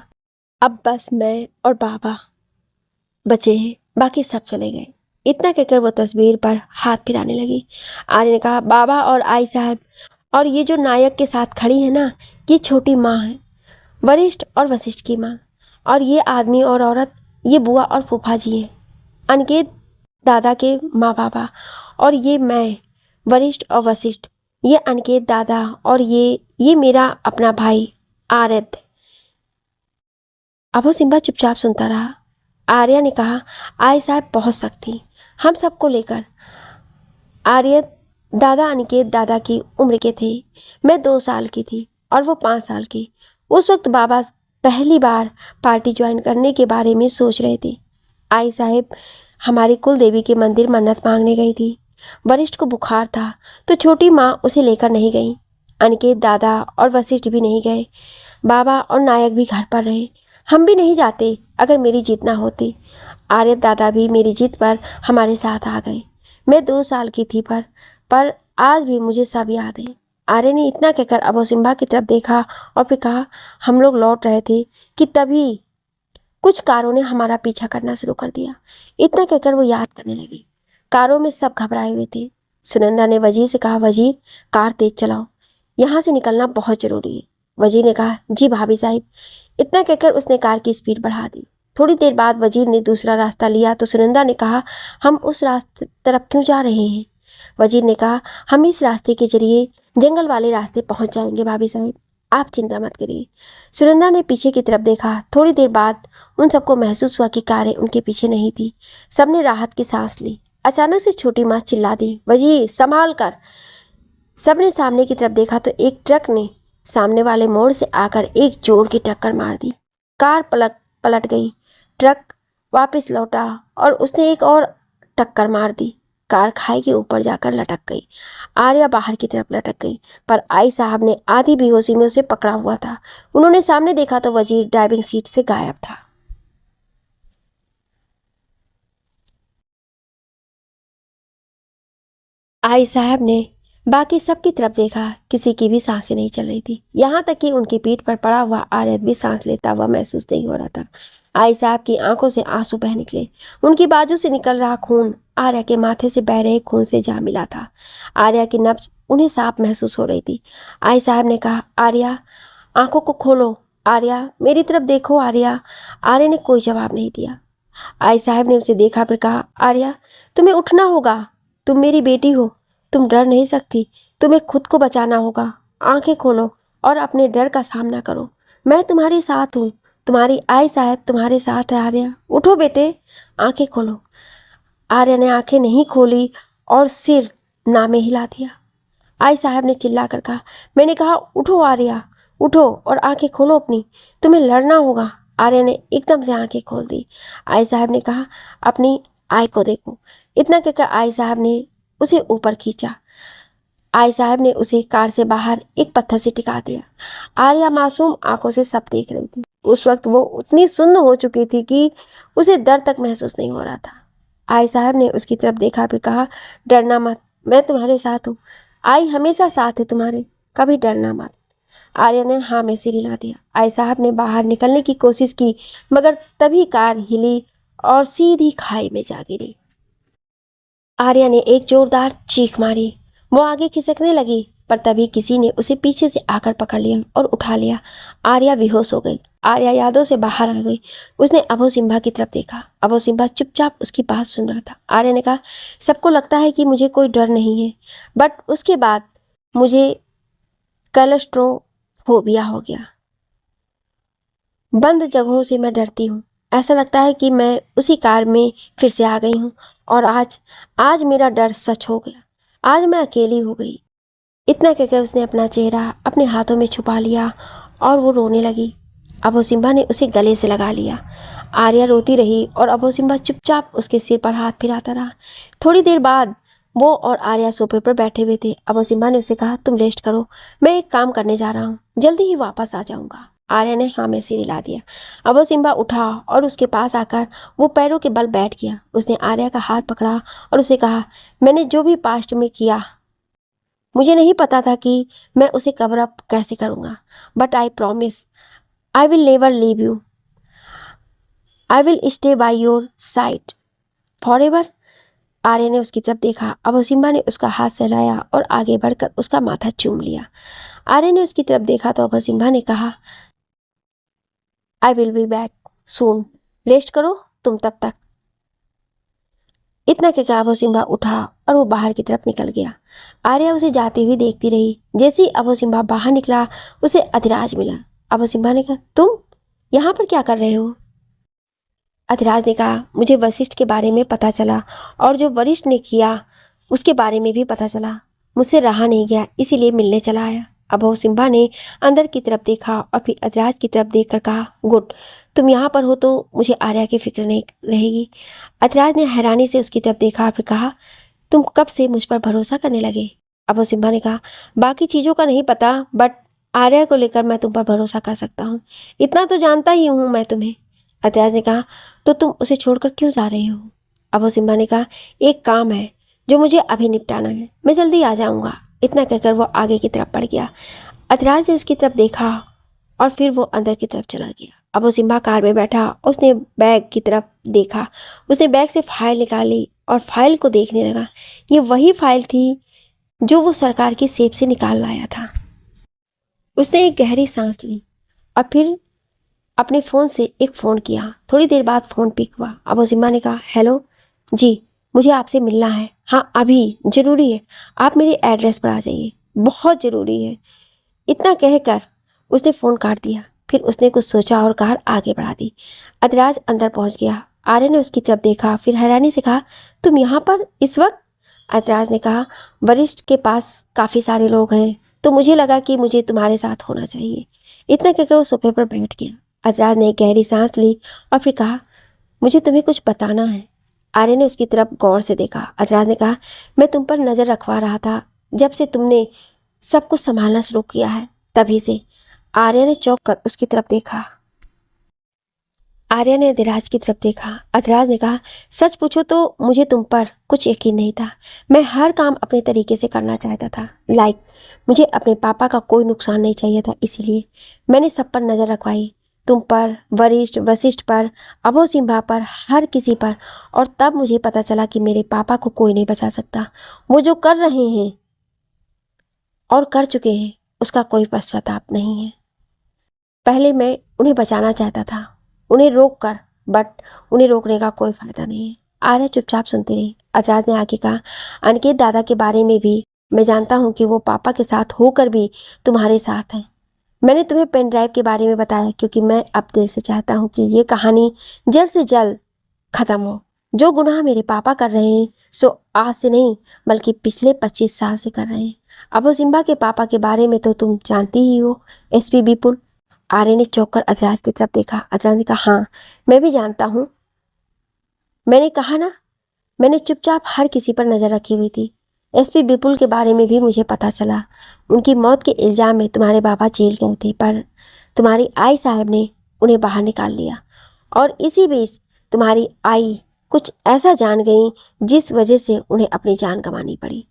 अब बस मैं और बाबा बचे हैं, बाकी सब चले गए। इतना कहकर वो तस्वीर पर हाथ फिराने लगी। आर्य ने कहा, बाबा और आई साहब और ये जो नायक के साथ खड़ी है ना, ये छोटी माँ है, वरिष्ठ और वशिष्ठ की माँ। और ये आदमी और औरत, ये बुआ और फूफा जी हैं, अनिकेत दादा के माँ बाबा। और ये मैं, वरिष्ठ और वशिष्ठ, ये अनिकेत दादा, और ये मेरा अपना भाई आर्यद। अबू सिम्बा चुपचाप सुनता रहा। आर्या ने कहा, आई साहब पहुंच सकती हम सबको लेकर। आर्य दादा अनिकेत दादा की उम्र के थे। मैं 2 साल की थी और वो 5 साल की। उस वक्त बाबा पहली बार पार्टी ज्वाइन करने के बारे में सोच रहे थे। आई साहब हमारी कुल देवी के मंदिर मन्नत मांगने गई थी। वरिष्ठ को बुखार था तो छोटी माँ उसे लेकर नहीं गई। अनिकेत दादा और वशिष्ठ भी नहीं गए। बाबा और नायक भी घर पर रहे। हम भी नहीं जाते अगर मेरी जीत ना होती। आर्य दादा भी मेरी जीत पर हमारे साथ आ गए। मैं 2 साल की थी पर आज भी मुझे सब याद है। आर्य ने इतना कहकर अबू सिम्बा की तरफ देखा और फिर कहा, हम लोग लौट रहे थे कि तभी कुछ कारों ने हमारा पीछा करना शुरू कर दिया। इतना कहकर वो याद करने लगी। कारों में सब घबराए हुए थे। सुनंदा ने वजीर से कहा, वजीर कार तेज चलाओ, यहाँ से निकलना बहुत जरूरी है। वजीर ने कहा, जी भाभी साहिब। इतना कहकर उसने कार की स्पीड बढ़ा दी। थोड़ी देर बाद वजीर ने दूसरा रास्ता लिया तो सुनंदा ने कहा, हम उस रास्ते तरफ क्यों जा रहे हैं? वजीर ने कहा, हम इस रास्ते के जरिए जंगल वाले रास्ते पहुंच जाएंगे भाभी साहब, आप चिंता मत करिए। सुनंदा ने पीछे की तरफ देखा। थोड़ी देर बाद उन सबको महसूस हुआ कि कारें उनके पीछे नहीं थी। सबने राहत की सांस ली। अचानक से छोटी माँ चिल्ला दी, वजीर संभाल कर। सबने सामने की तरफ देखा तो एक ट्रक ने सामने वाले मोड़ से आकर एक जोर की टक्कर मार दी। कार पलट गई। ट्रक वापस लौटा और उसने एक और टक्कर मार दी। कार खाई के ऊपर जाकर लटक गई। आर्या बाहर की तरफ लटक गई, पर आई साहब ने आधी बेहोशी में उसे पकड़ा हुआ था। उन्होंने सामने देखा तो वजीर ड्राइविंग सीट से गायब था। आई साहब ने बाकी सबकी तरफ देखा। किसी की भी सांसें नहीं चल रही थी। यहाँ तक कि उनकी पीठ पर पड़ा हुआ आर्यत भी सांस लेता हुआ महसूस नहीं हो रहा था। आई साहब की आंखों से आंसू बह निकले। उनकी बाजू से निकल रहा खून आर्या के माथे से बह रहे खून से जा मिला था। आर्या की नब्ज उन्हें साफ महसूस हो रही थी। आई साहब ने कहा, आर्या आंखों को खोलो, आर्या मेरी तरफ देखो। आर्या आर्या ने कोई जवाब नहीं दिया। आई साहब ने उसे देखा फिर कहा, आर्या तुम्हें उठना होगा, तुम मेरी बेटी हो, तुम डर नहीं सकती, तुम्हें खुद को बचाना होगा। आंखें खोलो और अपने डर का सामना करो। मैं तुम्हारे साथ हूँ, तुम्हारी आई साहब तुम्हारे साथ है। आर्या उठो बेटे, आंखें खोलो। आर्या ने आंखें नहीं खोली और सिर ना में हिला दिया। आई साहब ने चिल्ला कर कहा, मैंने कहा उठो आर्या, उठो और आंखें खोलो अपनी, तुम्हें लड़ना होगा। आर्या ने एकदम से आंखें खोल दी। आई साहब ने कहा, अपनी आई को देखो। इतना कहकर आई साहब ने उसे ऊपर खींचा। आई साहब ने उसे कार से बाहर एक पत्थर से टिका दिया। आर्या मासूम आंखों से सब देख रही थी। उस वक्त वो उतनी सुन्न हो चुकी थी कि उसे डर तक महसूस नहीं हो रहा था। आई साहब ने उसकी तरफ देखा फिर कहा, डरना मत, मैं तुम्हारे साथ हूँ। आई हमेशा साथ है तुम्हारे, कभी डरना मत। आर्या ने हाँ में सिर हिला दिया। आई साहब ने बाहर निकलने की कोशिश की, मगर तभी कार हिली और सीधी खाई में जा गिरी। आर्या ने एक जोरदार चीख मारी। वो आगे खिसकने लगी, पर तभी किसी ने उसे पीछे से आकर पकड़ लिया और उठा लिया। आर्या बेहोश हो गई। आर्या यादों से बाहर आ गई। उसने अबू सिम्बा की तरफ देखा। अबू सिम्बा चुपचाप उसकी बात सुन रहा था। आर्या ने कहा, सबको लगता है कि मुझे कोई डर नहीं है, बट उसके बाद मुझे क्लस्ट्रोफोबिया हो गया। बंद जगहों से मैं डरती हूँ। ऐसा लगता है कि मैं उसी कार में फिर से आ गई हूँ और आज मेरा डर सच हो गया। आज मैं अकेली हो गई। इतना कहकर उसने अपना चेहरा अपने हाथों में छुपा लिया और वो रोने लगी। अबू सिम्बा ने उसे गले से लगा लिया। आर्या रोती रही और अबू सिम्बा चुपचाप उसके सिर पर हाथ फिराता रहा। थोड़ी देर बाद वो और आर्या सोफे पर बैठे हुए थे। अबू सिम्बा ने उसे कहा, तुम रेस्ट करो, मैं एक काम करने जा रहा हूँ, जल्दी ही वापस आ जाऊँगा। आर्या ने हाँ में सिर हिला दिया। अब वो सिम्बा उठा और उसके पास आकर वो पैरों के बल बैठ गया। उसने आर्या का हाथ पकड़ा और उसे कहा, मैंने जो भी पास्ट में किया मुझे नहीं पता था कि मैं उसे कवर अप कैसे करूँगा, but I promise I will never leave you, I will stay by your side forever. Arya ने उसकी तरफ देखा। अब सिम्बा ने उसका हाथ सहलाया और आगे बढ़कर उसका माथा चूम लिया। आर्य ने उसकी तरफ देखा तो अब सिम्बा ने कहा, I will be back soon, rest करो तुम तब तक। इतना कहकर अबू सिम्बा उठा और वो बाहर की तरफ निकल गया। आर्या उसे जाती हुई देखती रही। जैसे ही अबू सिम्बा बाहर निकला उसे अधिराज मिला। अबू सिम्बा ने कहा, तुम यहाँ पर क्या कर रहे हो? अधिराज ने कहा, मुझे वशिष्ठ के बारे में पता चला और जो वरिष्ठ ने किया उसके बारे में भी पता चला। मुझसे रहा नहीं गया, इसीलिए मिलने चला आया। अबू सिम्बा ने अंदर की तरफ देखा और फिर अधिराज की तरफ देखकर कहा, गुड, तुम यहाँ पर हो तो मुझे आर्या की फिक्र नहीं रहेगी। अधिराज ने हैरानी से उसकी तरफ देखा और फिर कहा, तुम कब से मुझ पर भरोसा करने लगे? अबू सिम्बा ने कहा, बाकी चीज़ों का नहीं पता, बट आर्या को लेकर मैं तुम पर भरोसा कर सकता हूँ। इतना तो जानता ही हूँ मैं तुम्हें। अधिराज ने कहा, तो तुम उसे छोड़कर क्यों जा रहे हो? अबू सिम्बा ने कहा, एक काम है जो मुझे अभी निपटाना है, मैं जल्दी आ जाऊँगा। इतना कहकर वो आगे की तरफ बढ़ गया। अधिराज ने उसकी तरफ देखा और फिर वो अंदर की तरफ चला गया। अबू सिम्बा कार में बैठा, उसने बैग की तरफ देखा। उसने बैग से फाइल निकाली और फाइल को देखने लगा। ये वही फाइल थी जो वो सरकार की सेफ से निकाल लाया था। उसने एक गहरी सांस ली और फिर अपने फ़ोन से एक फ़ोन किया। थोड़ी देर बाद फ़ोन पिक हुआ। अबू सिम्बा ने कहा, हेलो जी, मुझे आपसे मिलना है। हाँ अभी, ज़रूरी है, आप मेरे एड्रेस पर आ जाइए, बहुत ज़रूरी है। इतना कहकर उसने फ़ोन काट दिया। फिर उसने कुछ सोचा और कार आगे बढ़ा दी। अधिराज अंदर पहुंच गया। आर्य ने उसकी तरफ देखा, फिर हैरानी से कहा, तुम यहाँ पर इस वक्त? अधिराज ने कहा, वरिष्ठ के पास काफ़ी सारे लोग हैं तो मुझे लगा कि मुझे तुम्हारे साथ होना चाहिए। इतना कहकर वो सोफे पर बैठ गया। अधिराज ने एक गहरी सांस ली और फिर कहा, मुझे तुम्हें कुछ बताना है। आर्य ने उसकी तरफ गौर से देखा। अधिराज ने कहा, मैं तुम पर नज़र रखवा रहा था जब से तुमने सब कुछ संभालना शुरू किया है, तभी से। आर्य ने चौंक कर उसकी तरफ देखा। आर्या ने अधिराज की तरफ देखा। अधिराज ने कहा, सच पूछो तो मुझे तुम पर कुछ यकीन नहीं था। मैं हर काम अपने तरीके से करना चाहता था। मुझे अपने पापा का कोई नुकसान नहीं चाहिए था, इसीलिए मैंने सब पर नज़र रखवाई, तुम पर, वरिष्ठ, वशिष्ठ पर, अबू सिम्बा पर, हर किसी पर। और तब मुझे पता चला कि मेरे पापा को कोई नहीं बचा सकता। वो जो कर रहे हैं और कर चुके हैं उसका कोई पश्चाताप नहीं है। पहले मैं उन्हें बचाना चाहता था, उन्हें रोक कर, बट उन्हें रोकने का कोई फायदा नहीं है। आर्या चुपचाप सुनती रही। अधिराज ने आगे कहा, अनिकेत दादा के बारे में भी मैं जानता हूँ कि वो पापा के साथ होकर भी तुम्हारे साथ हैं। मैंने तुम्हें पेन ड्राइव के बारे में बताया क्योंकि मैं अब दिल से चाहता हूँ कि ये कहानी जल्द से जल्द ख़त्म हो। जो गुनाह मेरे पापा कर रहे हैं सो आज से नहीं बल्कि पिछले 25 साल से कर रहे हैं। अबू सिम्बा के पापा के बारे में तो तुम जानती ही हो, एसपी विपुल। आर्य ने चौंक कर अधिराज की तरफ देखा। अधिराज ने कहा, हाँ मैं भी जानता हूँ। मैंने कहा ना, मैंने चुपचाप हर किसी पर नज़र रखी हुई थी। एसपी विपुल के बारे में भी मुझे पता चला। उनकी मौत के इल्ज़ाम में तुम्हारे बाबा जेल गए थे, पर तुम्हारी आई साहब ने उन्हें बाहर निकाल लिया और इसी बीच तुम्हारी आई कुछ ऐसा जान गई जिस वजह से उन्हें अपनी जान गंवानी पड़ी।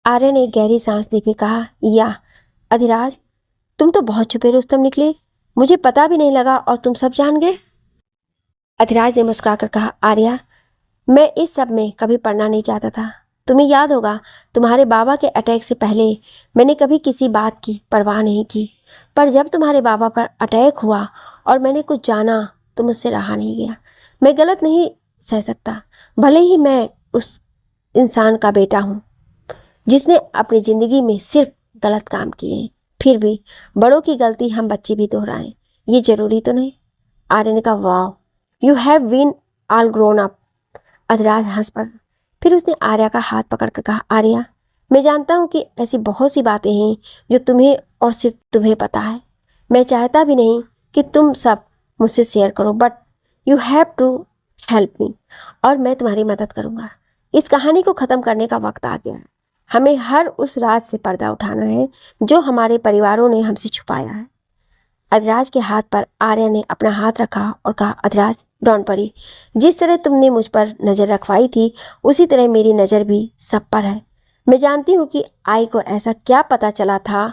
आर्य ने एक गहरी सांस ली, फिर कहा, या अधिराज, तुम तो बहुत छुपे रुस्तम निकले, मुझे पता भी नहीं लगा और तुम सब जान गए। अधिराज ने मुस्कुराकर कहा, आर्या, मैं इस सब में कभी पढ़ना नहीं चाहता था। तुम्हें याद होगा, तुम्हारे बाबा के अटैक से पहले मैंने कभी किसी बात की परवाह नहीं की, पर जब तुम्हारे बाबा पर अटैक हुआ और मैंने कुछ जाना तो मुझसे रहा नहीं गया। मैं गलत नहीं सह सकता, भले ही मैं उस इंसान का बेटा हूँ जिसने अपनी ज़िंदगी में सिर्फ गलत काम किए हैं, फिर भी बड़ों की गलती हम बच्चे भी दोहराएं, ये ज़रूरी तो नहीं। आर्य ने कहा, वाह, you have been all grown up. Adhiraj हंस पड़ा। फिर उसने आर्या का हाथ पकड़कर कहा, आर्या, मैं जानता हूँ कि ऐसी बहुत सी बातें हैं जो तुम्हें और सिर्फ तुम्हें पता है। मैं चाहता भी नहीं कि तुम सब मुझसे शेयर करो, but you have to help me, और मैं तुम्हारी मदद करूँगा। इस कहानी को ख़त्म करने का वक्त आ गया है। हमें हर उस राज से पर्दा उठाना है जो हमारे परिवारों ने हमसे छुपाया है। अधराज के हाथ पर आर्या ने अपना हाथ रखा और कहा, अधराज डॉन परी, जिस तरह तुमने मुझ पर नज़र रखवाई थी उसी तरह मेरी नज़र भी सब पर है। मैं जानती हूँ कि आई को ऐसा क्या पता चला था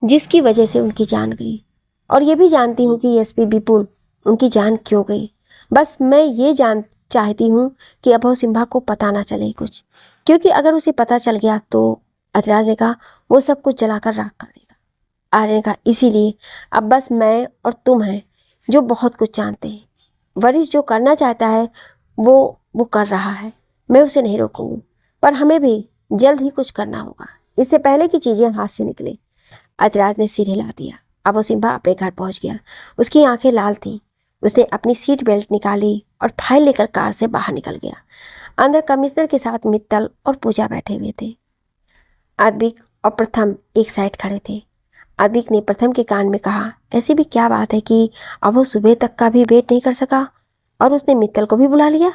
जिसकी वजह से उनकी जान गई, और ये भी जानती हूँ कि एसपी विपुल उनकी जान क्यों गई। बस मैं ये जान चाहती हूँ कि अभय सिम्हा को पता ना चले कुछ, क्योंकि अगर उसे पता चल गया तो, अधराज ने कहा, वो सब कुछ जलाकर राख कर देगा। आर्य ने कहा, इसीलिए अब बस मैं और तुम हैं जो बहुत कुछ जानते हैं। वरिष्ठ जो करना चाहता है वो कर रहा है, मैं उसे नहीं रोकूंगी, पर हमें भी जल्द ही कुछ करना होगा, इससे पहले कि चीज़ें हाथ से निकले। अधराज ने सिर हिला दिया। अब वो सिम्हा अपने घर पहुंच गया। उसकी आंखें लाल थीं। उसने अपनी सीट बेल्ट निकाली और फाइल लेकर कार से बाहर निकल गया। अंदर कमिश्नर के साथ मित्तल और पूजा बैठे हुए थे। अद्विक और प्रथम एक साइड खड़े थे। अद्विक ने प्रथम के कान में कहा, ऐसी भी क्या बात है कि अब वो सुबह तक का भी वेट नहीं कर सका और उसने मित्तल को भी बुला लिया।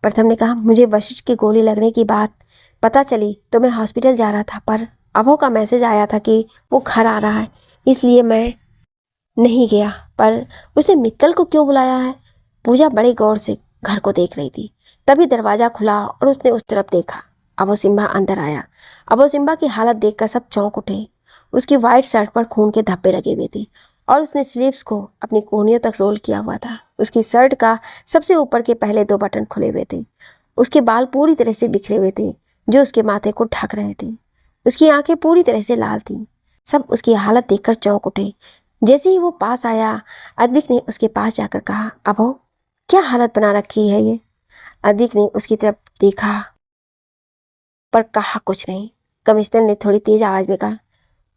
प्रथम ने कहा, मुझे वशिष्ठ की गोली लगने की बात पता चली तो मैं हॉस्पिटल जा रहा था, पर अभो का मैसेज आया था कि वो घर आ रहा है, इसलिए मैं नहीं गया। पर उसने मित्तल को क्यों बुलाया है? पूजा बड़े गौर से घर को देख रही थी। तभी दरवाज़ा खुला और उसने उस तरफ देखा। अभो सिम्हा अंदर आया। अभो सिम्हा की हालत देखकर सब चौंक उठे। उसकी वाइट शर्ट पर खून के धब्बे लगे हुए थे और उसने स्लीव्स को अपनी कोहनियों तक रोल किया हुआ था। उसकी शर्ट का सबसे ऊपर के पहले 2 बटन खुले हुए थे। उसके बाल पूरी तरह से बिखरे हुए थे जो उसके माथे को ढक रहे थे। उसकी आंखें पूरी तरह से लाल थीं। सब उसकी हालत देखकर चौंक उठे। जैसे ही वो पास आया, अद्विक ने उसके पास जाकर कहा, अभो, क्या हालत बना रखी है ये? अद्विक ने उसकी तरफ देखा पर कहा कुछ नहीं। कमिश्नर ने थोड़ी तेज आवाज में कहा,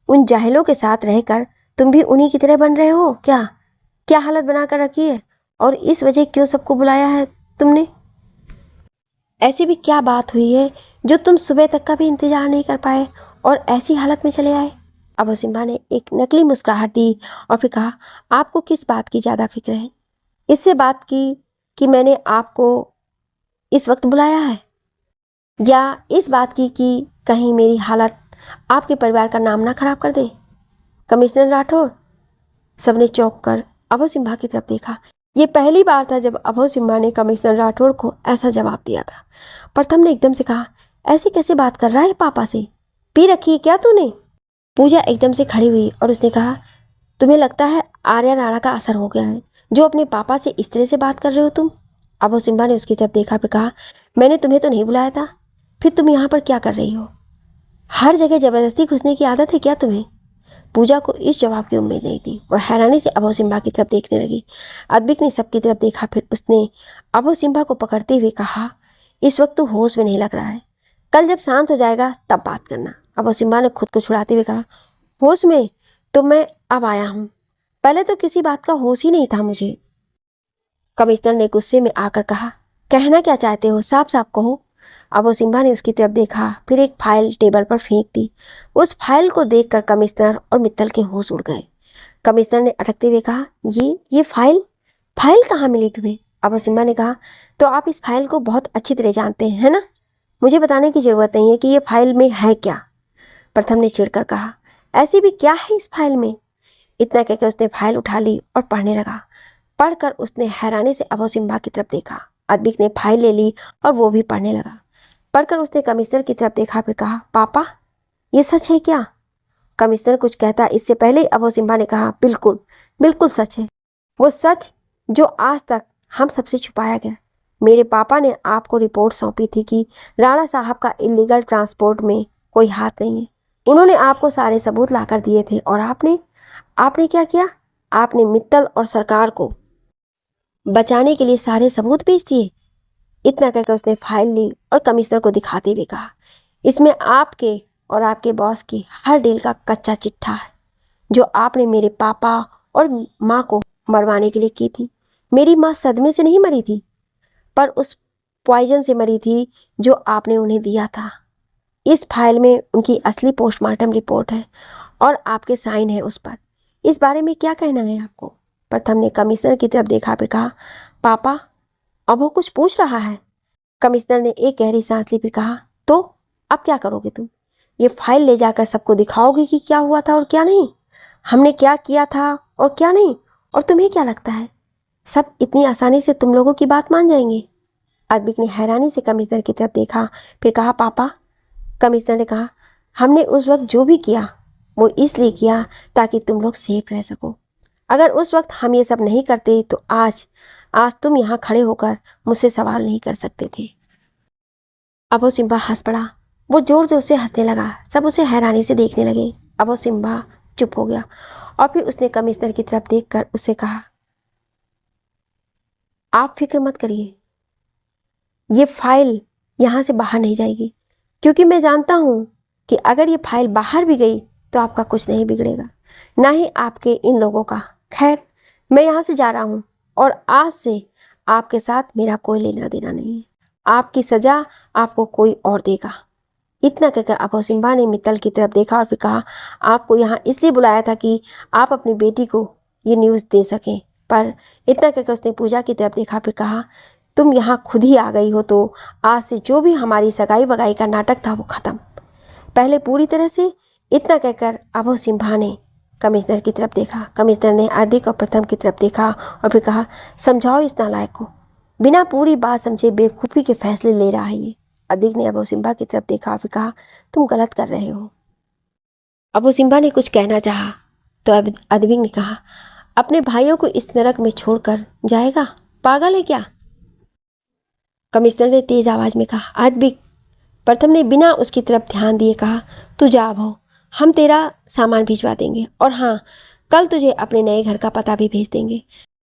उन जाहिलों के साथ रहकर तुम भी उन्हीं की तरह बन रहे हो क्या? क्या हालत बना कर रखी है और इस वजह क्यों सबको बुलाया है तुमने? ऐसी भी क्या बात हुई है जो तुम सुबह तक का भी इंतजार नहीं कर पाए और ऐसी हालत में चले आए? अबू सिम्हा ने एक नकली मुस्कुराहट दी और फिर कहा, आपको किस बात की ज़्यादा फिक्र है? इससे बात की कि मैंने आपको इस वक्त बुलाया है, या इस बात की कि कहीं मेरी हालत आपके परिवार का नाम ना खराब कर दे? कमिश्नर राठौर। सबने चौंक कर अभय सिम्हा की तरफ देखा। ये पहली बार था जब अभय सिम्हा ने कमिश्नर राठौर को ऐसा जवाब दिया था। प्रथम ने एकदम से कहा, ऐसे कैसे बात कर रहा है पापा से? पी रखी है क्या तूने? पूजा एकदम से खड़ी हुई और उसने कहा, तुम्हें लगता है आर्या राणा का असर हो गया है जो अपने पापा से इस तरह से बात कर रहे हो तुम? अभय सिम्हा ने उसकी तरफ देखा फिर कहा, मैंने तुम्हें तो नहीं बुलाया था, फिर तुम यहाँ पर क्या कर रही हो? हर जगह जबरदस्ती घुसने की आदत है क्या तुम्हें? पूजा को इस जवाब की उम्मीद नहीं थी। वह हैरानी से अभय सिम्हा की तरफ देखने लगी। अद्विक ने सबकी तरफ देखा, फिर उसने अभय सिम्हा को पकड़ते हुए कहा, इस वक्त तो होश में नहीं लग रहा है, कल जब शांत हो जाएगा तब बात करना। अभय सिम्हा ने खुद को छुड़ाते हुए कहा, होश में तो मैं अब आया हूँ, पहले तो किसी बात का होश ही नहीं था मुझे। कमिश्नर ने गुस्से में आकर कहा, कहना क्या चाहते हो, साफ साफ कहो। अबू सिम्हा ने उसकी तरफ देखा, फिर एक फाइल टेबल पर फेंक दी। उस फाइल को देखकर कमिश्नर और मित्तल के होश उड़ गए। कमिश्नर ने अटकते हुए कहा, ये फाइल फाइल कहाँ मिली तुम्हें? अबू सिम्हा ने कहा, तो आप इस फाइल को बहुत अच्छी तरह जानते हैं, है ना? मुझे बताने की जरूरत नहीं है कि ये फाइल में है क्या। प्रथम ने चिढ़कर कहा, ऐसी भी क्या है इस फाइल में? इतना कहकर उसने फाइल उठा ली और पढ़ने लगा। पढ़कर उसने हैरानी से अबू सिम्हा की तरफ देखा। अद्विक ने फाइल ले ली और वो भी पढ़ने लगा। पढ़कर उसने कमिश्नर की तरफ देखा, फिर कहा, पापा, ये सच है क्या? कमिश्नर कुछ कहता इससे पहले ही अबू सिम्हा ने कहा, बिल्कुल बिल्कुल सच है, वो सच जो आज तक हम सबसे छुपाया गया। मेरे पापा ने आपको रिपोर्ट सौंपी थी कि राणा साहब का इलीगल ट्रांसपोर्ट में कोई हाथ नहीं है। उन्होंने आपको सारे सबूत लाकर दिए थे और आपने क्या किया? आपने मित्तल और सरकार को बचाने के लिए सारे सबूत बेच दिए। इतना कहकर उसने फाइल ली और कमिश्नर को दिखाते हुए कहा, इसमें आपके और आपके बॉस की हर डील का कच्चा चिट्ठा है जो आपने मेरे पापा और माँ को मरवाने के लिए की थी। मेरी माँ सदमे से नहीं मरी थी, पर उस पॉइजन से मरी थी जो आपने उन्हें दिया था। इस फाइल में उनकी असली पोस्टमार्टम रिपोर्ट है और आपके साइन है उस पर। इस बारे में क्या कहना है आपको? प्रथम ने कमिश्नर की तरफ देखा, फिर कहा, पापा, अब वो कुछ पूछ रहा है। कमिश्नर ने एक गहरी सांस ली, फिर कहा, तो अब क्या करोगे तुम? ये फाइल ले जाकर सबको दिखाओगे कि क्या हुआ था और क्या नहीं? हमने क्या किया था और क्या नहीं, और तुम्हें क्या लगता है सब इतनी आसानी से तुम लोगों की बात मान जाएंगे? अद्विक ने हैरानी से कमिश्नर की तरफ देखा, फिर कहा, पापा। कमिश्नर ने कहा, हमने उस वक्त जो भी किया वो इसलिए किया ताकि तुम लोग सेफ रह सको। अगर उस वक्त हम ये सब नहीं करते तो आज आज तुम यहाँ खड़े होकर मुझसे सवाल नहीं कर सकते थे। अबो सिम्बा हंस पड़ा। वो जोर जोर से हंसने लगा। सब उसे हैरानी से देखने लगे। अबो सिम्बा चुप हो गया और फिर उसने कमिश्नर की तरफ देखकर उससे कहा, आप फिक्र मत करिए, ये फाइल यहाँ से बाहर नहीं जाएगी, क्योंकि मैं जानता हूँ कि अगर ये फाइल बाहर भी गई तो आपका कुछ नहीं बिगड़ेगा, ना ही आपके इन लोगों का। खैर, मैं यहाँ से जा रहा हूँ और आज से आपके साथ मेरा कोई लेना देना नहीं है। आपकी सज़ा आपको कोई और देगा। इतना कहकर अबो सिम्बा ने मित्तल की तरफ देखा और फिर कहा, आपको यहाँ इसलिए बुलाया था कि आप अपनी बेटी को ये न्यूज़ दे सकें। पर इतना कहकर उसने पूजा की तरफ देखा, फिर कहा, तुम यहाँ खुद ही आ गई हो तो आज से जो भी हमारी सगाई वगाई का नाटक था वो ख़त्म, पहले पूरी तरह से। इतना कहकर अबो सिम्बा ने कमिश्नर की तरफ देखा। कमिश्नर ने अद्विक और प्रथम की तरफ देखा और फिर कहा, समझाओ इस नालायक को, बिना पूरी बात समझे बेवकूफ़ी के फैसले ले रहा है ये। अद्विक ने अबो सिम्बा की तरफ देखा और फिर कहा, तुम गलत कर रहे हो। अबो सिम्बा ने कुछ कहना चाहा तो अद्विक ने कहा, अपने भाइयों को इस नरक में छोड़कर जाएगा, पागल है क्या? कमिश्नर ने तेज आवाज में कहा, अद्विक। प्रथम ने बिना उसकी तरफ ध्यान दिए कहा, तू जा अब हो, हम तेरा सामान भिजवा देंगे, और हाँ, कल तुझे अपने नए घर का पता भी भेज देंगे।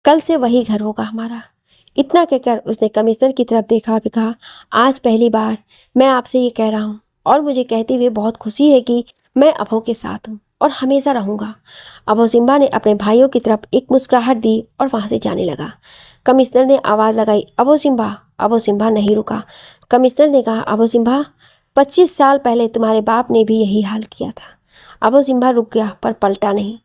कल से वही घर होगा हमारा। इतना कहकर उसने कमिश्नर की तरफ देखा और कहा, आज पहली बार मैं आपसे ये कह रहा हूँ और मुझे कहते हुए बहुत खुशी है कि मैं अभो के साथ हूँ और हमेशा रहूँगा। अबो सिम्बा ने अपने भाइयों की तरफ एक मुस्कुराहट दी और वहाँ से जाने लगा। कमिश्नर ने आवाज़ लगाई, अबो सिम्बा। अबो सिम्बा नहीं रुका। कमिश्नर ने कहा, अबो सिम्बा, 25 साल पहले तुम्हारे बाप ने भी यही हाल किया था। अबो सिम्बा रुक गया पर पलटा नहीं।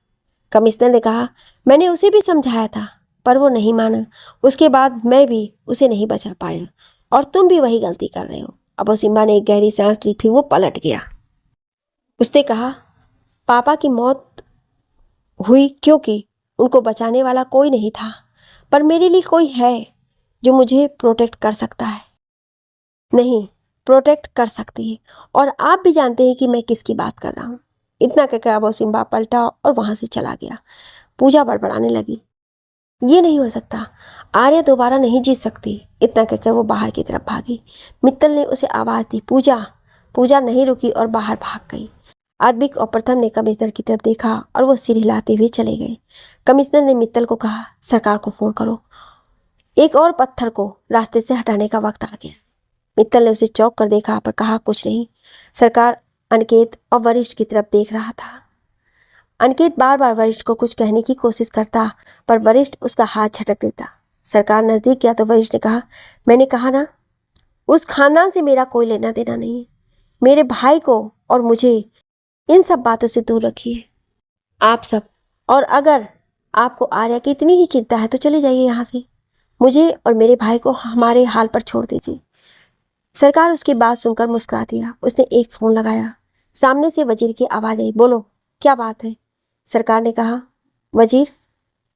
कमिश्नर ने कहा, मैंने उसे भी समझाया था पर वो नहीं माना। उसके बाद मैं भी उसे नहीं बचा पाया और तुम भी वही गलती कर रहे हो। अबो सिम्बा ने एक गहरी सांस ली, फिर वो पलट गया। उसने कहा, पापा की मौत हुई क्योंकि उनको बचाने वाला कोई नहीं था, पर मेरे लिए कोई है जो मुझे प्रोटेक्ट कर सकता है। नहीं, प्रोटेक्ट कर सकती है, और आप भी जानते हैं कि मैं किसकी बात कर रहा हूँ। इतना कहकर अबो सिम्बा पलटा और वहाँ से चला गया। पूजा बड़बड़ाने लगी, ये नहीं हो सकता, आर्या दोबारा नहीं जीत सकती। इतना कहकर वो बाहर की तरफ भागी। मित्तल ने उसे आवाज़ दी, पूजा। पूजा नहीं रुकी और बाहर भाग गई। अद्विक और प्रथम ने कमिश्नर की तरफ देखा और वो सिर हिलाते हुए चले गए। कमिश्नर ने मित्तल को कहा, सरकार को फ़ोन करो, एक और पत्थर को रास्ते से हटाने का वक्त आ गया। मित्तल ने उसे चौंक कर देखा पर कहा कुछ नहीं। सरकार अनिकेत और वरिष्ठ की तरफ देख रहा था। अनिकेत बार बार वरिष्ठ को कुछ कहने की कोशिश करता पर वरिष्ठ उसका हाथ झटक देता। सरकार नज़दीक गया तो वरिष्ठ ने कहा, मैंने कहा ना, उस खानदान से मेरा कोई लेना देना नहीं है। मेरे भाई को और मुझे इन सब बातों से दूर रखिए, आप सब। और अगर आपको आर्या की इतनी ही चिंता है तो चले जाइए यहाँ से। मुझे और मेरे भाई को हमारे हाल पर छोड़ दीजिए। सरकार उसकी बात सुनकर मुस्कुरा दिया। उसने एक फ़ोन लगाया। सामने से वजीर की आवाज़ आई, बोलो क्या बात है? सरकार ने कहा, वजीर,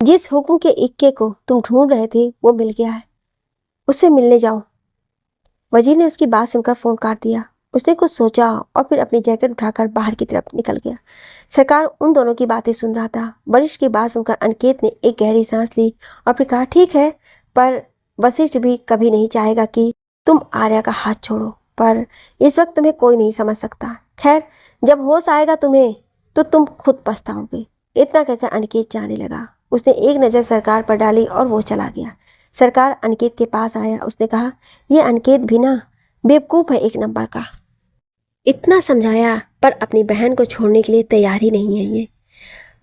जिस हुक्म के इक्के को तुम ढूंढ रहे थे वो मिल गया है, उससे मिलने जाओ। वजीर ने उसकी बात सुनकर फ़ोन काट दिया। उसने कुछ सोचा और फिर अपनी जैकेट उठाकर बाहर की तरफ निकल गया। सरकार उन दोनों की बातें सुन रहा था। वरिष्ठ की बात सुनकर अनिकेत ने एक गहरी सांस ली और फिर कहा, ठीक है, पर वशिष्ठ भी कभी नहीं चाहेगा कि तुम आर्या का हाथ छोड़ो, पर इस वक्त तुम्हें कोई नहीं समझ सकता। खैर, जब होश आएगा तुम्हें तो तुम खुद पछताओगे। इतना कहकर अनिकेत जाने लगा। उसने एक नज़र सरकार पर डाली और वो चला गया। सरकार अनिकेत के पास आया। उसने कहा, यह अनिकेत भी ना बेवकूफ़ है एक नंबर का। इतना समझाया पर अपनी बहन को छोड़ने के लिए तैयार ही नहीं है ये।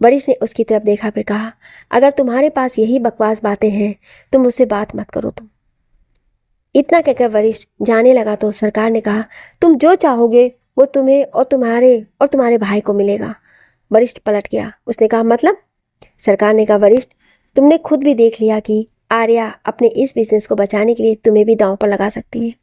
वरिष्ठ ने उसकी तरफ देखा फिर कहा, अगर तुम्हारे पास यही बकवास बातें हैं तो मुझसे बात मत करो तुम। इतना कहकर वरिष्ठ जाने लगा तो सरकार ने कहा, तुम जो चाहोगे वो तुम्हें और तुम्हारे भाई को मिलेगा। वरिष्ठ पलट गया। उसने कहा, मतलब? सरकार ने कहा, वरिष्ठ, तुमने खुद भी देख लिया कि आर्या अपने इस बिजनेस को बचाने के लिए तुम्हें भी दांव पर लगा सकती है।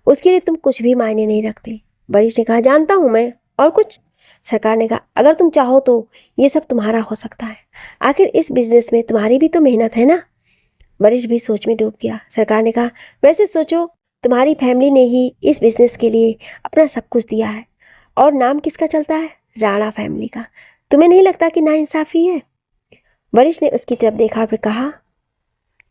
उसके लिए तुम कुछ भी मायने नहीं रखते। वरिष्ठ ने कहा, जानता हूँ मैं, और कुछ? सरकार ने कहा, अगर तुम चाहो तो ये सब तुम्हारा हो सकता है, आखिर इस बिजनेस में तुम्हारी भी तो मेहनत है ना। वरिश भी सोच में डूब गया। सरकार ने कहा, वैसे सोचो, तुम्हारी फैमिली ने ही इस बिजनेस के लिए अपना सब कुछ दिया है, और नाम किसका चलता है? राणा फैमिली का। तुम्हें नहीं लगता कि नाइंसाफी है? वरिश ने उसकी तरफ देखा फिर कहा,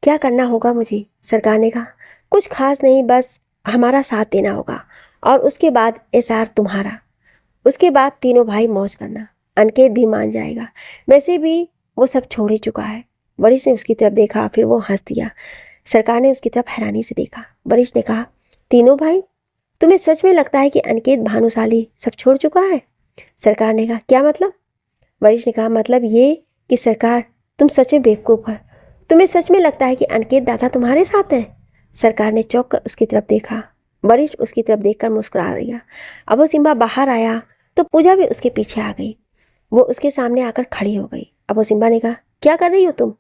क्या करना होगा मुझे? सरकार ने कहा, कुछ खास नहीं, बस हमारा साथ देना होगा, और उसके बाद एसआर तुम्हारा। उसके बाद तीनों भाई मौज करना। अनिकेत भी मान जाएगा, वैसे भी वो सब छोड़ ही चुका है। वरिश ने उसकी तरफ देखा, फिर वो हंस दिया। सरकार ने उसकी तरफ हैरानी से देखा। वरिश ने कहा, तीनों भाई? तुम्हें सच में लगता है कि अनिकेत भानुशाली सब छोड़ चुका है? सरकार ने कहा, क्या मतलब? वरिश ने कहा, मतलब ये कि सरकार, तुम सच में बेवकूफ़ है। तुम्हें सच में लगता है कि अनिकेत दादा तुम्हारे साथ है? सरकार ने चौंक कर उसकी तरफ देखा। वरिश उसकी तरफ देखकर मुस्कुरा दिया। अब वो सिम्बा बाहर आया तो पूजा भी उसके पीछे आ गई। वो उसके सामने आकर खड़ी हो गई। अब वो सिम्बा ने कहा, क्या कर रही हो तुम?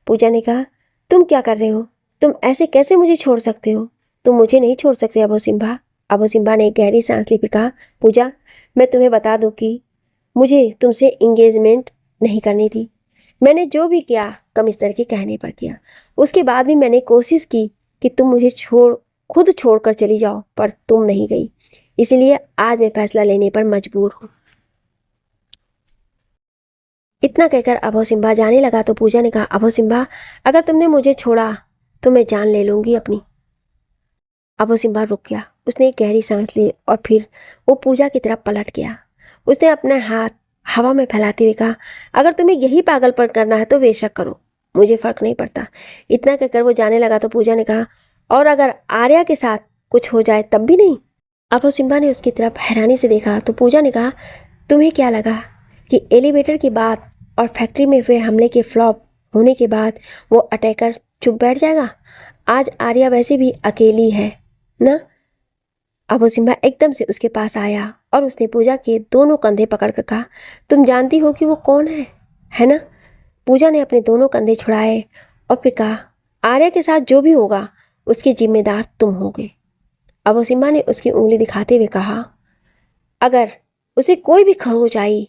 पूजा ने कहा, तुम क्या कर रहे हो? तुम ऐसे कैसे मुझे छोड़ सकते हो? तुम मुझे नहीं छोड़ सकते अबो सिम्बा। अबो सिम्बा ने एक गहरी सांस ली, फिर कहा, पूजा, मैं तुम्हें बता दूं कि मुझे तुमसे इंगेजमेंट नहीं करनी थी। मैंने जो भी किया कमिश्नर के कहने पर किया। उसके बाद भी मैंने कोशिश की कि तुम मुझे खुद छोड़कर चली जाओ, पर तुम नहीं गई। इसलिए आज मैं फैसला लेने पर मजबूर हूँ। इतना कहकर अबो सिम्बा जाने लगा तो पूजा ने कहा, अबो सिम्बा, अगर तुमने मुझे छोड़ा तो मैं जान ले लूँगी अपनी। अबो सिम्बा रुक गया। उसने एक गहरी सांस ली और फिर वो पूजा की तरफ पलट गया। उसने अपना हाथ हवा में फैलाते हुए कहा, अगर तुम्हें यही पागलपन करना है तो बेशक करो, मुझे फ़र्क नहीं पड़ता। इतना कहकर वो जाने लगा तो पूजा ने कहा, और अगर आर्या के साथ कुछ हो जाए तब भी नहीं? अबो सिम्बा ने उसकी तरफ हैरानी से देखा तो पूजा ने कहा, तुम्हें क्या लगा कि एलिवेटर की बात और फैक्ट्री में हुए हमले के फ्लॉप होने के बाद वो अटैकर चुप बैठ जाएगा? आज आर्या वैसे भी अकेली है ना। अबो सिम्बा एकदम से उसके पास आया और उसने पूजा के दोनों कंधे पकड़कर कहा, तुम जानती हो कि वो कौन है ना? पूजा ने अपने दोनों कंधे छुड़ाए और फिर कहा, आर्या के साथ जो भी होगा उसके जिम्मेदार तुम होगे। अबो सिम्बा ने उसकी उंगली दिखाते हुए कहा, अगर उसे कोई भी खरोच आई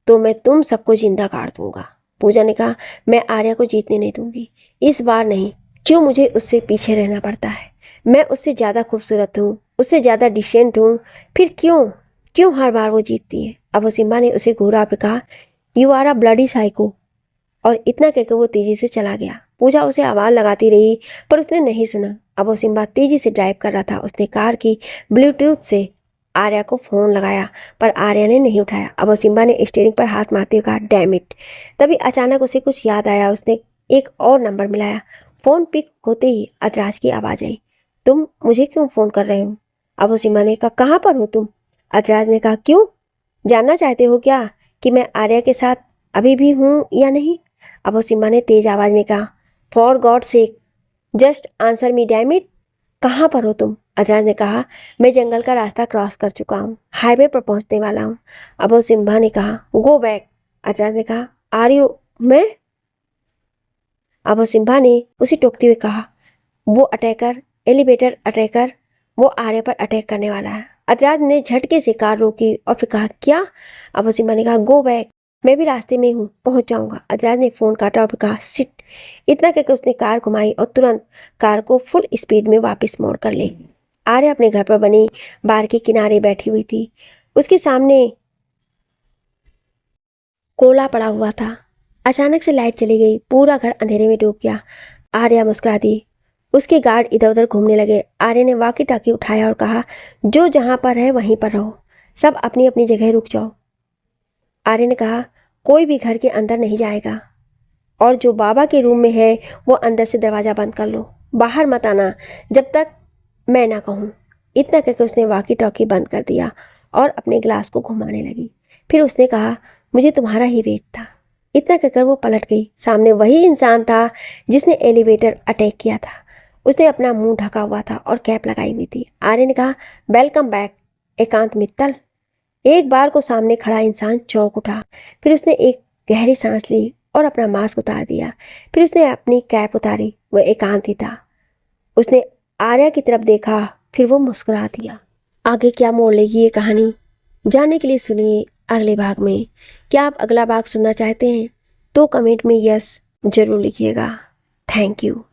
तो मैं तुम सबको जिंदा काट दूंगा। पूजा ने कहा, मैं आर्या को जीतने नहीं दूंगी, इस बार नहीं। क्यों मुझे उससे पीछे रहना पड़ता है? मैं उससे ज़्यादा खूबसूरत हूँ, उससे ज़्यादा डिसेंट हूँ, फिर क्यों क्यों हर बार वो जीतती है? अब वो सिम्बा ने उसे घूरा पर कहा, you are a bloody psycho. और इतना कहकर वो तेज़ी से चला गया। पूजा उसे आवाज़ लगाती रही पर उसने नहीं सुना। अब वो सिम्बा तेज़ी से ड्राइव कर रहा था। उसने कार की ब्लूटूथ से आर्या को फ़ोन लगाया पर आर्या ने नहीं उठाया। अब वो सिम्बा ने स्टीयरिंग पर हाथ मारते हुए कहा, डैम इट। तभी अचानक उसे कुछ याद आया। उसने एक और नंबर मिलाया। फ़ोन पिक होते ही अतराज की आवाज़ आई, तुम मुझे क्यों फ़ोन कर रहे हो? अब वो सिम्बा ने कहा, कहाँ पर हो तुम? अतराज ने कहा, क्यों जानना चाहते हो क्या कि मैं आर्या के साथ अभी भी हूँ या नहीं? अब वो सिम्बा ने तेज आवाज़ में कहा, for God sake just answer me damn it. कहाँ पर हो तुम? अतराज ने कहा, मैं जंगल का रास्ता क्रॉस कर चुका हूँ, हाईवे पर पहुँचने वाला हूँ। अब वो सिम्बा ने कहा, गो बैक। अतराज ने कहा, आर यू मैं? अब वो सिम्बा ने उसे टोकते हुए कहा, वो अटैकर, एलिवेटर अटैकर, वो आर्या पर अटैक करने वाला है। अतराज ने झटके से कार रोकी और फिर कहा, क्या? अब वो सिम्बा ने कहा, गो बैक, मैं भी रास्ते में हूँ, पहुँच जाऊँगा। अतराज ने फ़ोन काटा और फिर कहा, सिट। इतना कहकर उसने कार घुमाई और तुरंत कार को फुल स्पीड में वापस मोड़ कर ले। आर्या अपने घर पर बनी बार के किनारे बैठी हुई थी। उसके सामने कोला पड़ा हुआ था। अचानक से लाइट चली गई, पूरा घर अंधेरे में डूब गया। आर्या मुस्कुरा दी। उसके गार्ड इधर उधर घूमने लगे। आर्या ने वाकी टाकी उठाया और कहा, जो जहाँ पर है वहीं पर रहो, सब अपनी अपनी जगह रुक जाओ। आर्या ने कहा, कोई भी घर के अंदर नहीं जाएगा, और जो बाबा के रूम में है वो अंदर से दरवाज़ा बंद कर लो, बाहर मत आना जब तक मैं ना कहूँ। इतना कहकर उसने वाकी टॉकी बंद कर दिया और अपने ग्लास को घुमाने लगी। फिर उसने कहा, मुझे तुम्हारा ही वेट था। इतना कहकर वो पलट गई। सामने वही इंसान था जिसने एलिवेटर अटैक किया था। उसने अपना मुंह ढका हुआ था और कैप लगाई हुई थी। आर्य ने कहा, वेलकम बैक एकांत मित्तल। एक बार को सामने खड़ा इंसान चौंक उठा। फिर उसने एक गहरी सांस ली और अपना मास्क उतार दिया। फिर उसने अपनी कैप उतारी। वो एकांत ही था। उसने आर्या की तरफ देखा, फिर वो मुस्कुरा दिया। आगे क्या मोड़ लेगी ये कहानी, जानने के लिए सुनिए अगले भाग में। क्या आप अगला भाग सुनना चाहते हैं? तो कमेंट में यस जरूर लिखिएगा। Thank you.